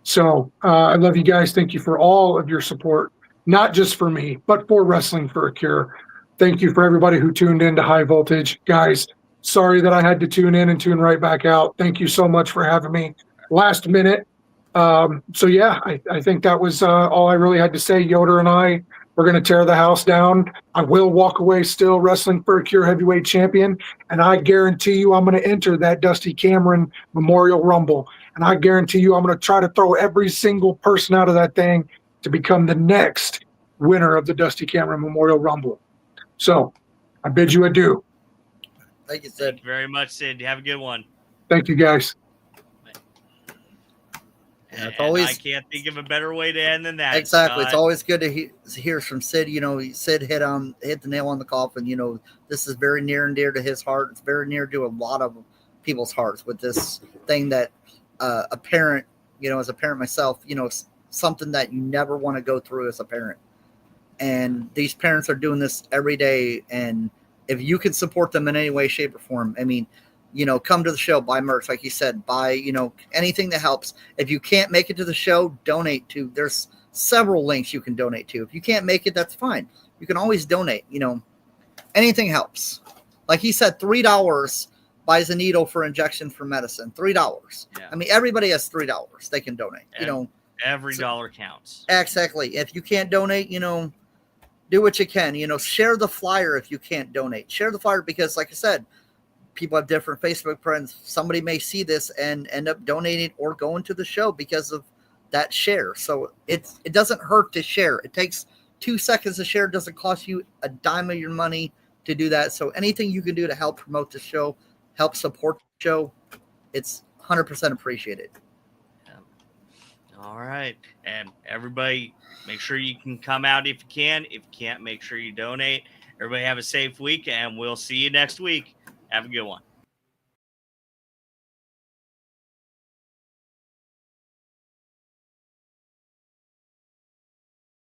So I love you guys. Thank you for all of your support, not just for me, but for Wrestling for a Cure. Thank you for everybody who tuned in to High Voltage. Guys, sorry that I had to tune in and tune right back out. Thank you so much for having me last minute. So yeah, I think that was all I really had to say. Yoder and I, we're going to tear the house down. I will walk away still Wrestling for a Cure heavyweight champion, and I guarantee you I'm going to enter that Dusty Cameron Memorial Rumble, and I guarantee you I'm going to try to throw every single person out of that thing to become the next winner of the Dusty Cameron Memorial Rumble. So I bid you adieu. Thank you, Sid. Thank you very much, Sid. Have a good one. Thank you, guys. Yeah, it's And always I can't think of a better way to end than that. exactly. Scott. It's always good to hear from Sid. You know, Sid hit the nail on the coffin. You know, this is very near and dear to his heart. It's very near to a lot of people's hearts with this thing that a parent, you know, as a parent myself, you know, something that you never want to go through as a parent. And these parents are doing this every day. And if you can support them in any way, shape, or form, I mean, you know, come to the show, buy merch, like you said, buy, you know, anything that helps. If you can't make it to the show, donate to. There's several links you can donate to. If you can't make it, that's fine. You can always donate. You know, anything helps. Like he said, $3 buys a needle for injection for medicine. $3. Yeah. I mean, everybody has $3 they can donate. You know, Every dollar counts. exactly. If you can't donate, you know, do what you can. Share the flyer if you can't donate. Share the flyer because, like I said, people have different Facebook friends. Somebody may see this and end up donating or going to the show because of that share. So it doesn't hurt to share. It takes 2 seconds to share. It doesn't cost you a dime of your money to do that. So anything you can do to help promote the show, help support the show, it's 100% appreciated. All right. And everybody, make sure you can come out if you can. If you can't, make sure you donate. Everybody have a safe week, and we'll see you next week. Have a good one.